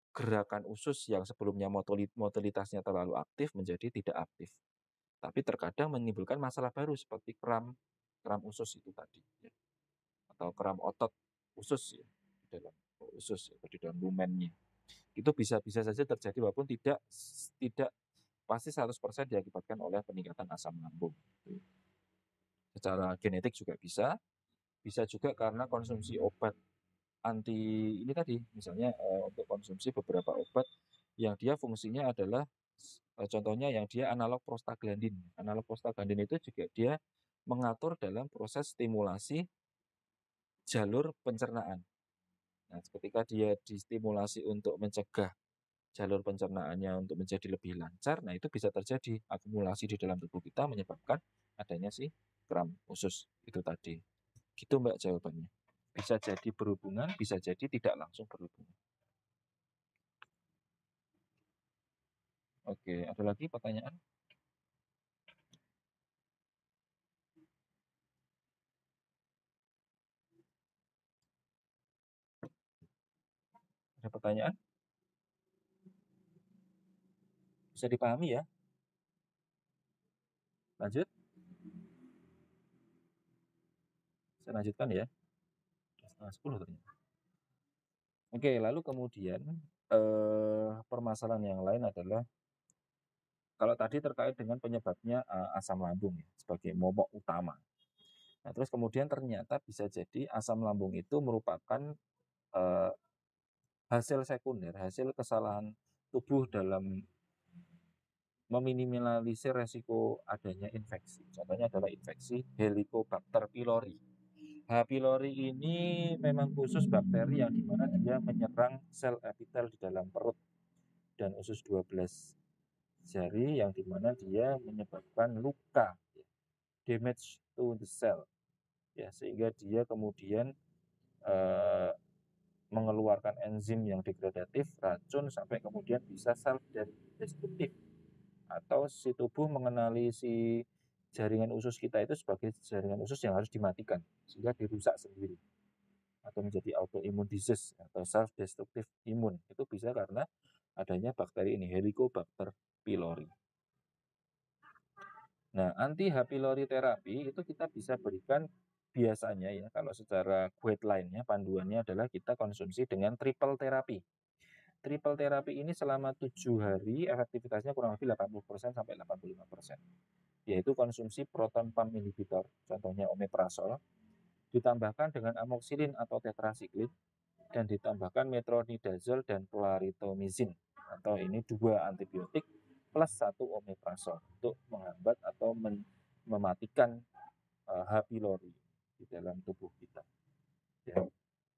[SPEAKER 1] gerakan usus yang sebelumnya motilitasnya terlalu aktif menjadi tidak aktif. Tapi terkadang menimbulkan masalah baru seperti kram usus itu tadi ya. Atau kram otot usus ya di dalam usus atau di dalam lumennya. Itu bisa saja terjadi walaupun tidak pasti 100% diakibatkan oleh peningkatan asam lambung. Secara genetik juga bisa juga karena konsumsi obat anti ini tadi, misalnya untuk konsumsi beberapa obat yang dia fungsinya adalah contohnya yang dia analog prostaglandin. Analog prostaglandin itu juga dia mengatur dalam proses stimulasi jalur pencernaan. Nah, ketika dia distimulasi untuk mencegah jalur pencernaannya untuk menjadi lebih lancar, nah itu bisa terjadi akumulasi di dalam tubuh kita menyebabkan adanya si kram usus itu tadi. Gitu Mbak jawabannya. Bisa jadi berhubungan, bisa jadi tidak langsung berhubungan. Oke, ada lagi pertanyaan? Ada pertanyaan? Bisa dipahami ya? Lanjut? Saya lanjutkan ya. 9:30 ternyata. Oke, lalu kemudian permasalahan yang lain adalah kalau tadi terkait dengan penyebabnya asam lambung ya, sebagai momok utama. Nah, terus kemudian ternyata bisa jadi asam lambung itu merupakan eh, hasil sekunder, hasil kesalahan tubuh dalam meminimalisir resiko adanya infeksi. Contohnya adalah infeksi Helicobacter pylori. H. pylori ini memang khusus bakteri yang dimana dia menyerang sel epitel di dalam perut dan usus 12 jari yang dimana dia menyebabkan luka, damage to the cell, ya, sehingga dia kemudian eh, mengeluarkan enzim yang degradatif, racun, sampai kemudian bisa self destruktif, atau si tubuh mengenali si jaringan usus kita itu sebagai jaringan usus yang harus dimatikan sehingga dirusak sendiri atau menjadi autoimmune disease atau self destructive imun. Itu bisa karena adanya bakteri ini, Helicobacter pylori. Nah, anti H. pylori terapi itu kita bisa berikan biasanya ya, kalau secara guideline-nya, panduannya adalah kita konsumsi dengan triple terapi. Triple terapi ini selama 7 hari efektivitasnya kurang lebih 80% sampai 85%. Yaitu konsumsi proton pump inhibitor, contohnya omeprazol, ditambahkan dengan amoxicillin atau tetrasiklin, dan ditambahkan metronidazole dan clarithromycin, atau ini 2 antibiotik plus 1 omeprazol untuk menghambat atau mematikan H. pylori di dalam tubuh kita. Ya.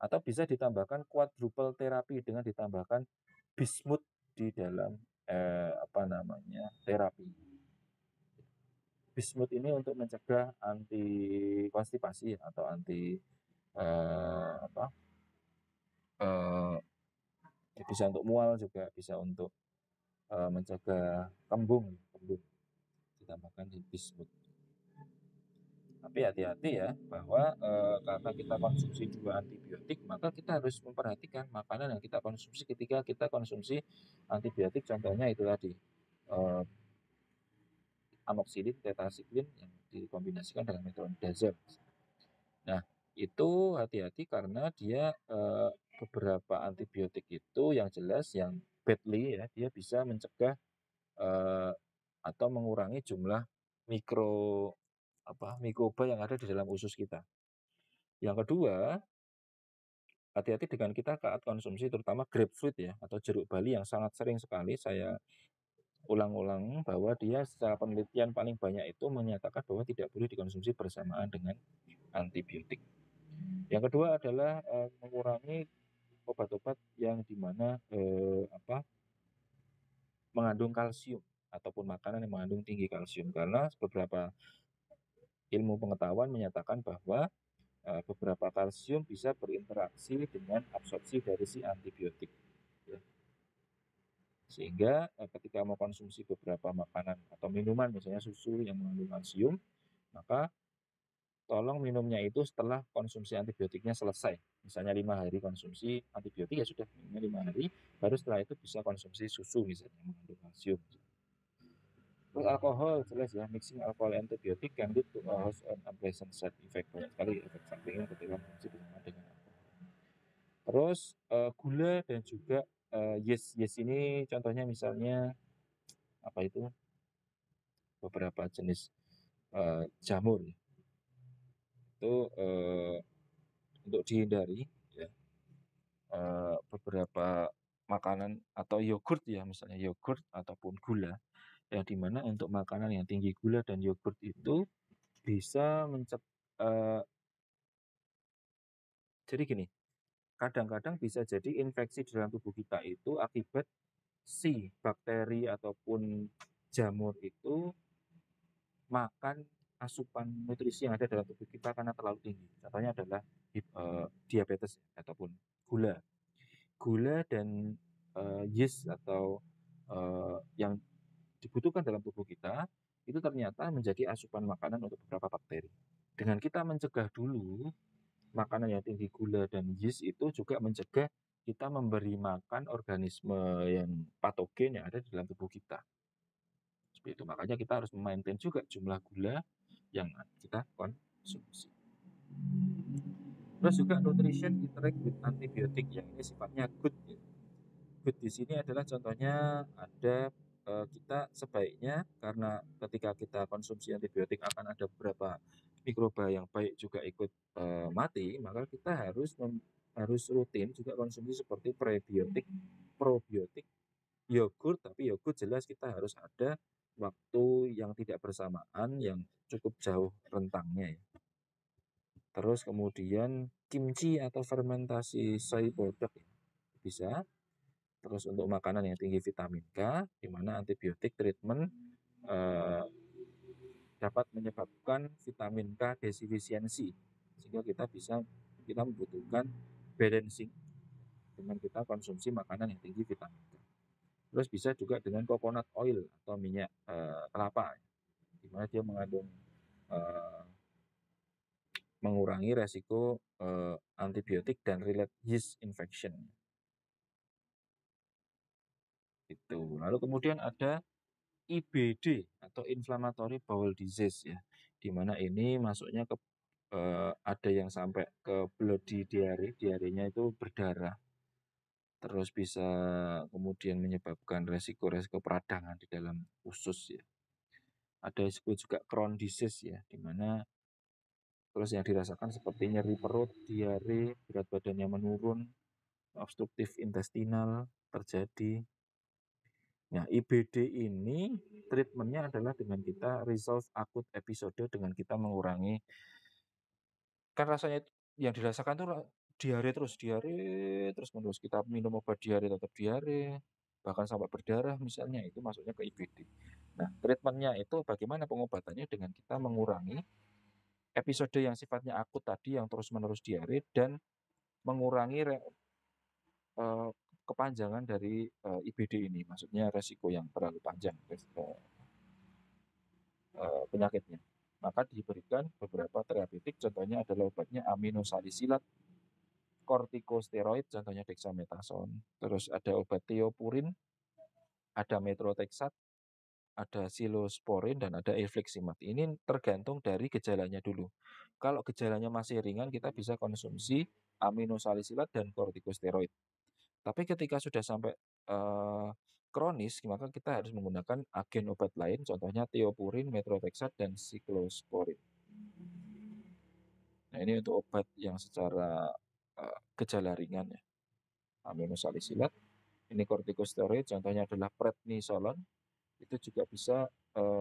[SPEAKER 1] Atau bisa ditambahkan quadruple terapi dengan ditambahkan bismuth di dalam terapi. Bismuth ini untuk mencegah anti konstipasi atau anti bisa untuk mual, juga bisa untuk mencegah kembung ditambahkan di bismuth. Tapi hati-hati ya, bahwa karena kita konsumsi 2 antibiotik, maka kita harus memperhatikan makanan yang kita konsumsi ketika kita konsumsi antibiotik. Contohnya itu tadi, amoxicillin, tetrasiklin yang dikombinasikan dengan metronidazole. Nah, itu hati-hati karena dia beberapa antibiotik itu yang jelas yang badly ya, dia bisa mencegah atau mengurangi jumlah mikroba yang ada di dalam usus kita. Yang kedua, hati-hati dengan kita saat konsumsi terutama grapefruit ya, atau jeruk bali yang sangat sering sekali saya ulang-ulang bahwa dia secara penelitian paling banyak itu menyatakan bahwa tidak boleh dikonsumsi bersamaan dengan antibiotik. Yang kedua adalah mengurangi obat-obat yang dimana mengandung kalsium ataupun makanan yang mengandung tinggi kalsium, karena beberapa ilmu pengetahuan menyatakan bahwa beberapa kalsium bisa berinteraksi dengan absorpsi dari si antibiotik. Ya. Sehingga ketika mau konsumsi beberapa makanan atau minuman, misalnya susu yang mengandung kalsium, maka tolong minumnya itu setelah konsumsi antibiotiknya selesai. Misalnya 5 hari konsumsi antibiotik, ya sudah minumnya 5 hari, baru setelah itu bisa konsumsi susu misalnya mengandung kalsium. Terus alkohol jelas ya, mixing alcohol antibiotik can lead to a host and unpleasant side effect. Banyak sekali efek sampingnya ketika konsumsi bersama dengan alkohol. Terus gula dan juga yeast ini contohnya misalnya apa itu, beberapa jenis jamur itu untuk dihindari ya. Beberapa makanan atau yogurt ya, misalnya yogurt ataupun gula, yang dimana untuk makanan yang tinggi gula dan yogurt itu bisa jadi gini, kadang-kadang bisa jadi infeksi di dalam tubuh kita itu akibat si bakteri ataupun jamur itu makan asupan nutrisi yang ada dalam tubuh kita karena terlalu tinggi. Contohnya adalah diabetes ataupun gula. Gula dan yeast atau yang dibutuhkan dalam tubuh kita, itu ternyata menjadi asupan makanan untuk beberapa bakteri. Dengan kita mencegah dulu makanan yang tinggi gula dan yeast, itu juga mencegah kita memberi makan organisme yang patogen yang ada di dalam tubuh kita. Seperti itu. Makanya kita harus memaintain juga jumlah gula yang kita konsumsi. Terus juga nutrition interact with antibiotik, yang ini sifatnya good. Good di sini adalah contohnya ada kita sebaiknya, karena ketika kita konsumsi antibiotik akan ada beberapa mikroba yang baik juga ikut mati, maka kita harus rutin juga konsumsi seperti prebiotik, probiotik, yogurt. Tapi yogurt jelas kita harus ada waktu yang tidak bersamaan, yang cukup jauh rentangnya ya. Terus kemudian kimchi atau fermentasi soy product ya, bisa. Terus untuk makanan yang tinggi vitamin K, di mana antibiotik treatment dapat menyebabkan vitamin K defisiensi, sehingga kita membutuhkan balancing dengan kita konsumsi makanan yang tinggi vitamin K. Terus bisa juga dengan coconut oil atau minyak kelapa, di mana dia mengandung mengurangi resiko antibiotik dan related yeast infection. Itu. Lalu kemudian ada IBD atau inflammatory bowel disease ya, di mana ini masuknya ke ada yang sampai ke bloody diare, diarenya itu berdarah. Terus bisa kemudian menyebabkan resiko-resiko peradangan di dalam usus ya. Ada juga Crohn disease ya, di mana terus yang dirasakan seperti nyeri perut, diare, berat badannya menurun, obstruktif intestinal terjadi. Nah, IBD ini treatmentnya adalah dengan kita resolve akut episode, dengan kita mengurangi, kan rasanya yang dirasakan tuh diare terus menerus, kita minum obat diare tetap diare, bahkan sampai berdarah misalnya, itu masuknya ke IBD. Nah, treatmentnya itu bagaimana pengobatannya, dengan kita mengurangi episode yang sifatnya akut tadi, yang terus menerus diare, dan mengurangi kepanjangan dari IBD ini, maksudnya resiko yang terlalu panjang penyakitnya. Maka diberikan beberapa terapeutik, contohnya adalah obatnya aminosalisilat, kortikosteroid, contohnya dexamethasone, terus ada obat thiopurin, ada methotrexate, ada silosporin, dan ada infliximab. Ini tergantung dari gejalanya dulu. Kalau gejalanya masih ringan, kita bisa konsumsi aminosalisilat dan kortikosteroid. Tapi ketika sudah sampai kronis, maka kita harus menggunakan agen obat lain, contohnya thiopurin, methotrexate, dan siklosporin. Nah, ini untuk obat yang secara gejala ringan ya. Aminosalisilat, ini kortikosteroid, contohnya adalah prednisolon. Itu juga bisa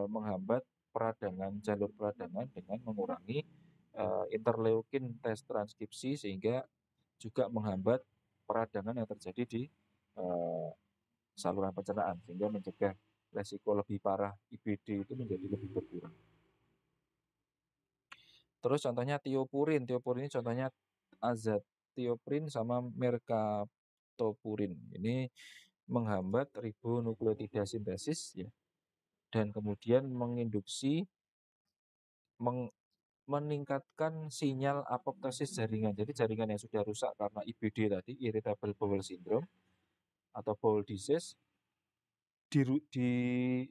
[SPEAKER 1] menghambat peradangan, jalur peradangan, dengan mengurangi interleukin tes transkripsi, sehingga juga menghambat peradangan yang terjadi di saluran pencernaan, sehingga mencegah resiko lebih parah IBD itu menjadi lebih berkurang. Terus contohnya thiopurin, thiopurin ini contohnya azathioprin sama mercaptopurin. Ini menghambat ribonukleotida sintesis ya, dan kemudian menginduksi meningkatkan sinyal apoptosis jaringan. Jadi jaringan yang sudah rusak karena IBD tadi, irritable bowel syndrome atau bowel disease,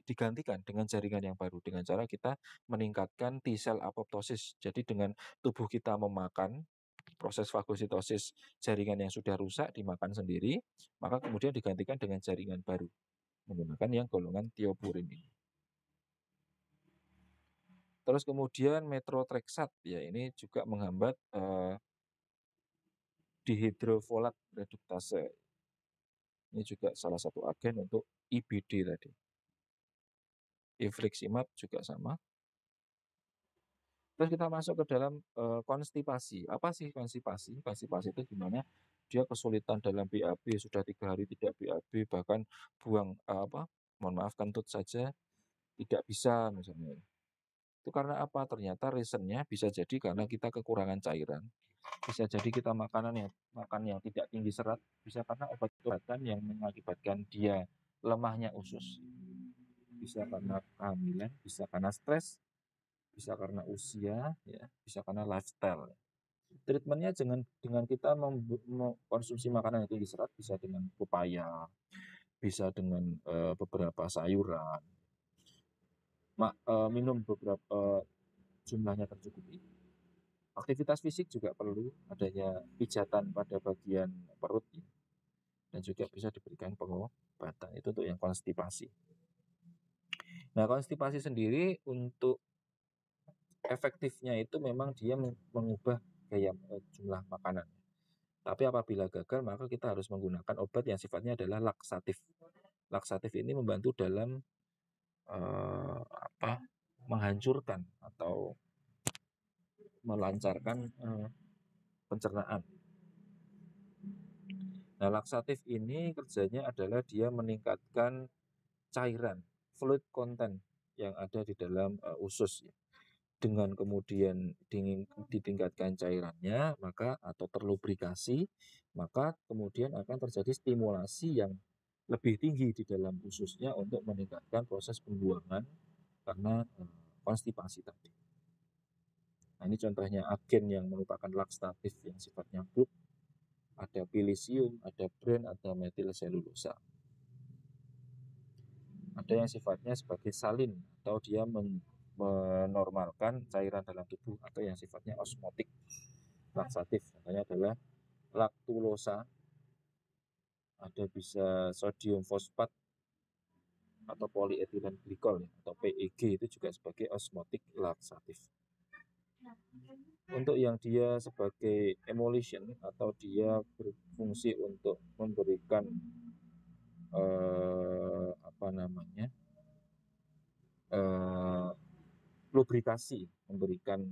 [SPEAKER 1] digantikan dengan jaringan yang baru, dengan cara kita meningkatkan T-cell apoptosis. Jadi dengan tubuh kita memakan proses fagositosis jaringan yang sudah rusak, dimakan sendiri, maka kemudian digantikan dengan jaringan baru menggunakan yang golongan thiopurin ini. Terus kemudian methotrexate ya, ini juga menghambat dihidrofolat reduktase. Ini juga salah satu agen untuk IBD tadi. Infliximab juga sama. Terus kita masuk ke dalam konstipasi. Apa sih konstipasi? Konstipasi itu gimana? Dia kesulitan dalam BAB, sudah 3 hari tidak BAB, bahkan buang mohon maaf, kentut saja tidak bisa misalnya. Itu karena apa? Ternyata reasonnya bisa jadi karena kita kekurangan cairan, bisa jadi kita makan yang tidak tinggi serat, bisa karena obat-obatan yang mengakibatkan dia lemahnya usus. bisa karena kehamilan, bisa karena stres, bisa karena usia, ya, bisa karena lifestyle. Treatmentnya dengan kita mengkonsumsi makanan yang tinggi serat, bisa dengan pepaya, bisa dengan beberapa sayuran, minum beberapa jumlahnya tercukupi. Aktivitas fisik juga perlu, adanya pijatan pada bagian perut, ya, dan juga bisa diberikan pengobatan. Itu untuk yang konstipasi. Nah, konstipasi sendiri untuk efektifnya itu memang dia mengubah gaya jumlah makanan. Tapi apabila gagal, maka kita harus menggunakan obat yang sifatnya adalah laksatif. Laksatif ini membantu dalam menghancurkan atau melancarkan pencernaan. Nah, laksatif ini kerjanya adalah dia meningkatkan cairan, fluid content yang ada di dalam usus. Dengan kemudian ditingkatkan cairannya, maka atau terlubrikasi, maka kemudian akan terjadi stimulasi yang lebih tinggi di dalam ususnya untuk meningkatkan proses pembuangan karena konstipasi tadi. Nah, ini contohnya agen yang merupakan laksatif yang sifatnya group. Ada pilisium, ada bren, ada metil selulosa. Ada yang sifatnya sebagai salin atau dia menormalkan cairan dalam tubuh, atau yang sifatnya osmotik laksatif. Contohnya adalah laktulosa, ada bisa sodium fosfat atau polyethylene glycol, atau PEG, itu juga sebagai osmotik laksatif. Untuk yang dia sebagai emulsion atau dia berfungsi untuk memberikan lubrikasi, memberikan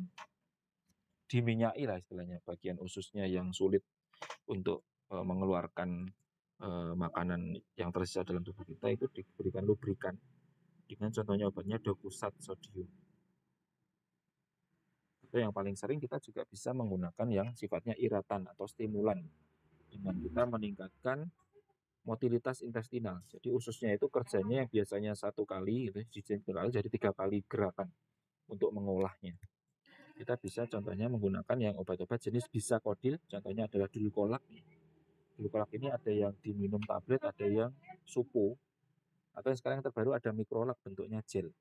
[SPEAKER 1] diminyaki lah istilahnya bagian ususnya yang sulit untuk mengeluarkan makanan yang tersisa dalam tubuh kita, itu diberikan lubrikan dengan contohnya obatnya docusat sodium. Itu yang paling sering kita juga bisa menggunakan yang sifatnya iratan atau stimulan, dengan kita meningkatkan motilitas intestinal. Jadi ususnya itu kerjanya yang biasanya 1 kali jadi 3 kali gerakan untuk mengolahnya. Kita bisa contohnya menggunakan yang obat-obat jenis bisakodil, contohnya adalah dulkolak. Dulkolak ini ada yang diminum tablet, ada yang supo, atau yang sekarang yang terbaru ada mikrolak bentuknya gel.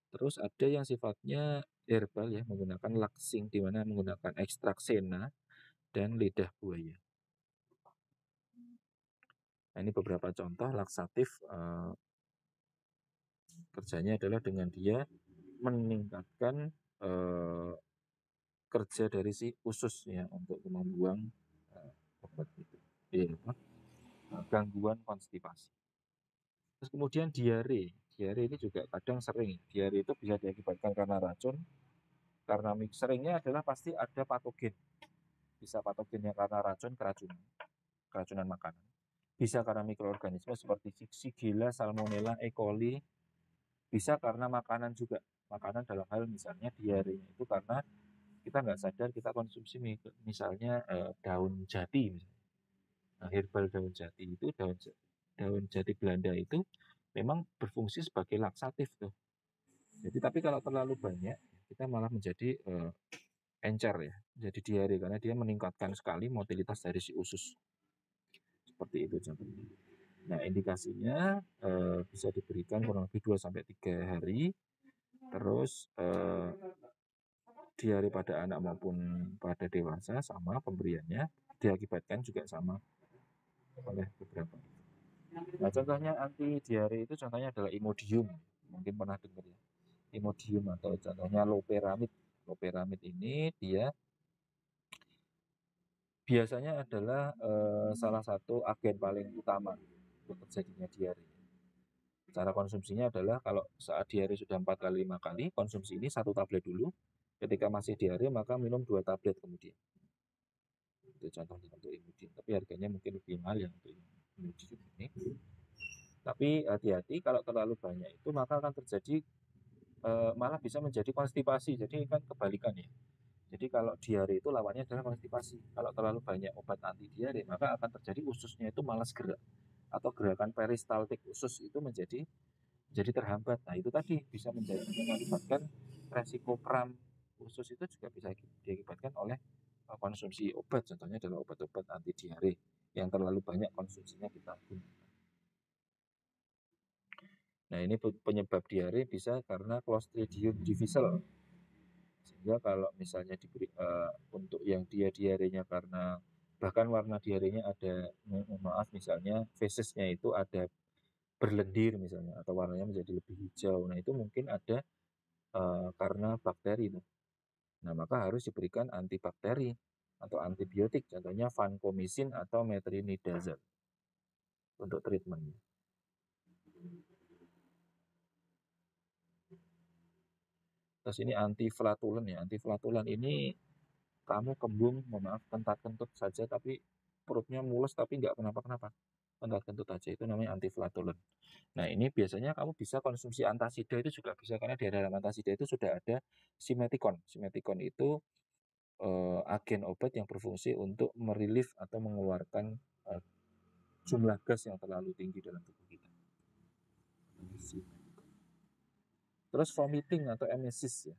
[SPEAKER 1] Terus ada yang sifatnya herbal, ya, menggunakan laksing, di mana menggunakan ekstrak sena dan lidah buaya. Nah, ini beberapa contoh laksatif, kerjanya adalah dengan dia meningkatkan kerja dari si usus, ya, untuk membuang obat itu, gangguan konstipasi. Terus kemudian diare. Diare ini juga kadang sering. Diare itu bisa diakibatkan karena racun, karena seringnya adalah pasti ada patogen. Bisa patogennya karena racun, keracunan makanan. Bisa karena mikroorganisme seperti Shigella, Salmonella, E. coli. Bisa karena makanan juga. Makanan dalam hal misalnya diarenya itu karena kita nggak sadar kita konsumsi misalnya daun jati. Nah, herbal daun jati itu, daun jati Belanda itu memang berfungsi sebagai laksatif tuh. Jadi tapi kalau terlalu banyak, kita malah menjadi encer, ya, jadi diare, karena dia meningkatkan sekali motilitas dari si usus. Seperti itu contohnya. Nah, indikasinya bisa diberikan kurang lebih 2-3 hari. Terus diare pada anak maupun pada dewasa sama pemberiannya, diakibatkan juga sama oleh beberapa. Nah, contohnya anti diare itu contohnya adalah Imodium. Mungkin pernah dengar, ya. Imodium atau contohnya loperamid. Loperamid ini dia biasanya adalah salah satu agen paling utama untuk terjadinya diare. Cara konsumsinya adalah kalau saat diare sudah 4 kali 5 kali, konsumsi ini 1 tablet dulu. Ketika masih diare maka minum 2 tablet kemudian. Itu contohnya untuk Imodium. Tapi harganya mungkin lebih mahal ya untuk Imodium ini. Tapi hati-hati, kalau terlalu banyak itu maka akan terjadi malah bisa menjadi konstipasi. Jadi kan kebalikan, ya. Jadi kalau diare itu lawannya adalah konstipasi. Kalau terlalu banyak obat anti diare, maka akan terjadi ususnya itu malas gerak, atau gerakan peristaltik usus itu menjadi jadi terhambat. Nah, itu tadi bisa mengakibatkan resiko kram usus itu juga bisa diakibatkan oleh konsumsi obat, contohnya adalah obat-obat anti diare yang terlalu banyak konsumsinya kita gunakan. Nah, ini penyebab diare bisa karena Clostridium difficile. Sehingga kalau misalnya diberi untuk yang diarenya karena bahkan warna diarenya ada, maaf misalnya fesesnya itu ada berlendir misalnya atau warnanya menjadi lebih hijau. Nah, itu mungkin ada karena bakteri itu. Nah, maka harus diberikan antibakteri atau antibiotik, contohnya vancomycin atau metronidazole untuk treatmentnya. Terus ini antiflatulen ya. Antiflatulen ini kamu kembung, mohon maaf, kentat-kentut saja tapi perutnya mulus tapi nggak kenapa-kenapa. Kentat-kentut aja itu namanya antiflatulen. Nah, ini biasanya kamu bisa konsumsi antasida itu juga bisa karena di dalam antasida itu sudah ada simeticon. Simeticon itu agen obat yang berfungsi untuk merelief atau mengeluarkan jumlah gas yang terlalu tinggi dalam tubuh kita. Terus vomiting atau emesis ya.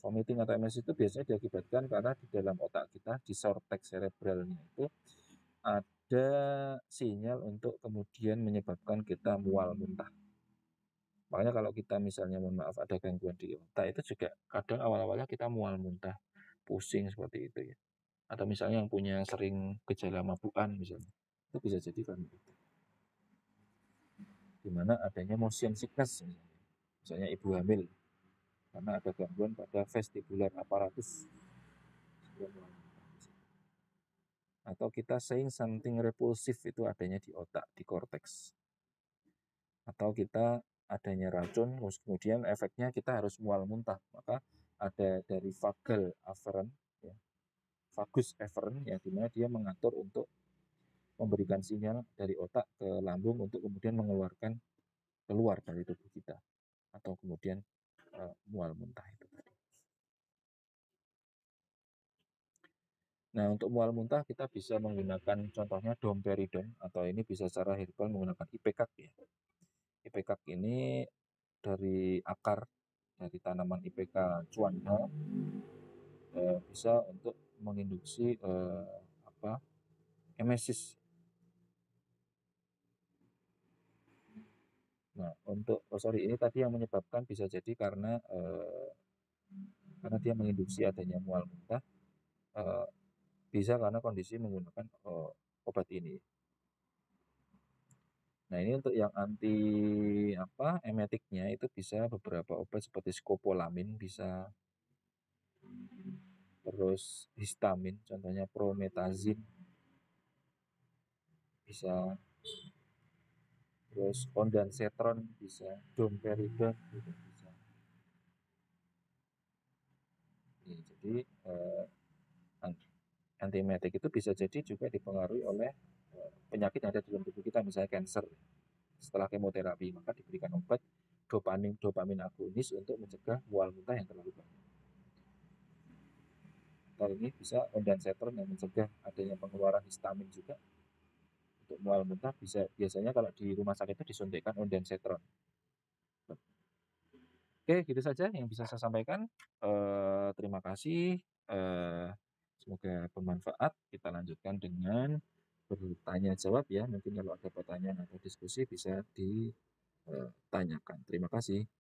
[SPEAKER 1] Vomiting atau emesis itu biasanya diakibatkan karena di dalam otak kita, di cortex cerebralnya itu ada sinyal untuk kemudian menyebabkan kita mual muntah. Makanya kalau kita misalnya mohon maaf ada gangguan di otak itu juga kadang awal-awalnya kita mual muntah, pusing seperti itu ya. Atau misalnya yang punya sering gejala mabukan misalnya, itu bisa jadi karena itu. Di mana adanya motion sickness misalnya ibu hamil karena ada gangguan pada vestibular apparatus atau kita saying something repulsive itu adanya di otak, di korteks, atau kita adanya racun kemudian efeknya kita harus mual muntah, maka ada dari vagal afferent ya, vagus efferent ya, dimana dia mengatur untuk memberikan sinyal dari otak ke lambung untuk kemudian mengeluarkan keluar dari tubuh kita atau kemudian mual muntah itu tadi. Nah, untuk mual muntah kita bisa menggunakan contohnya domperidon atau ini bisa secara herbal menggunakan ipecac ya. Ipecac ini dari akar dari tanaman Ipecac cuanha bisa untuk menginduksi emesis. Nah, untuk ini tadi yang menyebabkan bisa jadi karena dia menginduksi adanya mual muntah, bisa karena kondisi menggunakan obat ini. Nah, ini untuk yang anti emetiknya itu bisa beberapa obat seperti skopolamin bisa, terus histamin contohnya promethazine bisa, terus ondansetron bisa, domperidon juga bisa. Jadi antiemetik itu bisa jadi juga dipengaruhi oleh penyakit yang ada di dalam tubuh kita, misalnya kanker. Setelah kemoterapi maka diberikan obat dopamin agonis untuk mencegah mual muntah yang terlalu banyak. Atau ini bisa ondansetron yang mencegah adanya pengeluaran histamin juga. Untuk mual muntah bisa biasanya kalau di rumah sakit itu disuntikkan ondansetron. Oke, gitu saja yang bisa saya sampaikan. Terima kasih. Semoga bermanfaat. Kita lanjutkan dengan bertanya jawab ya. Mungkin kalau ada pertanyaan atau diskusi bisa ditanyakan. Terima kasih.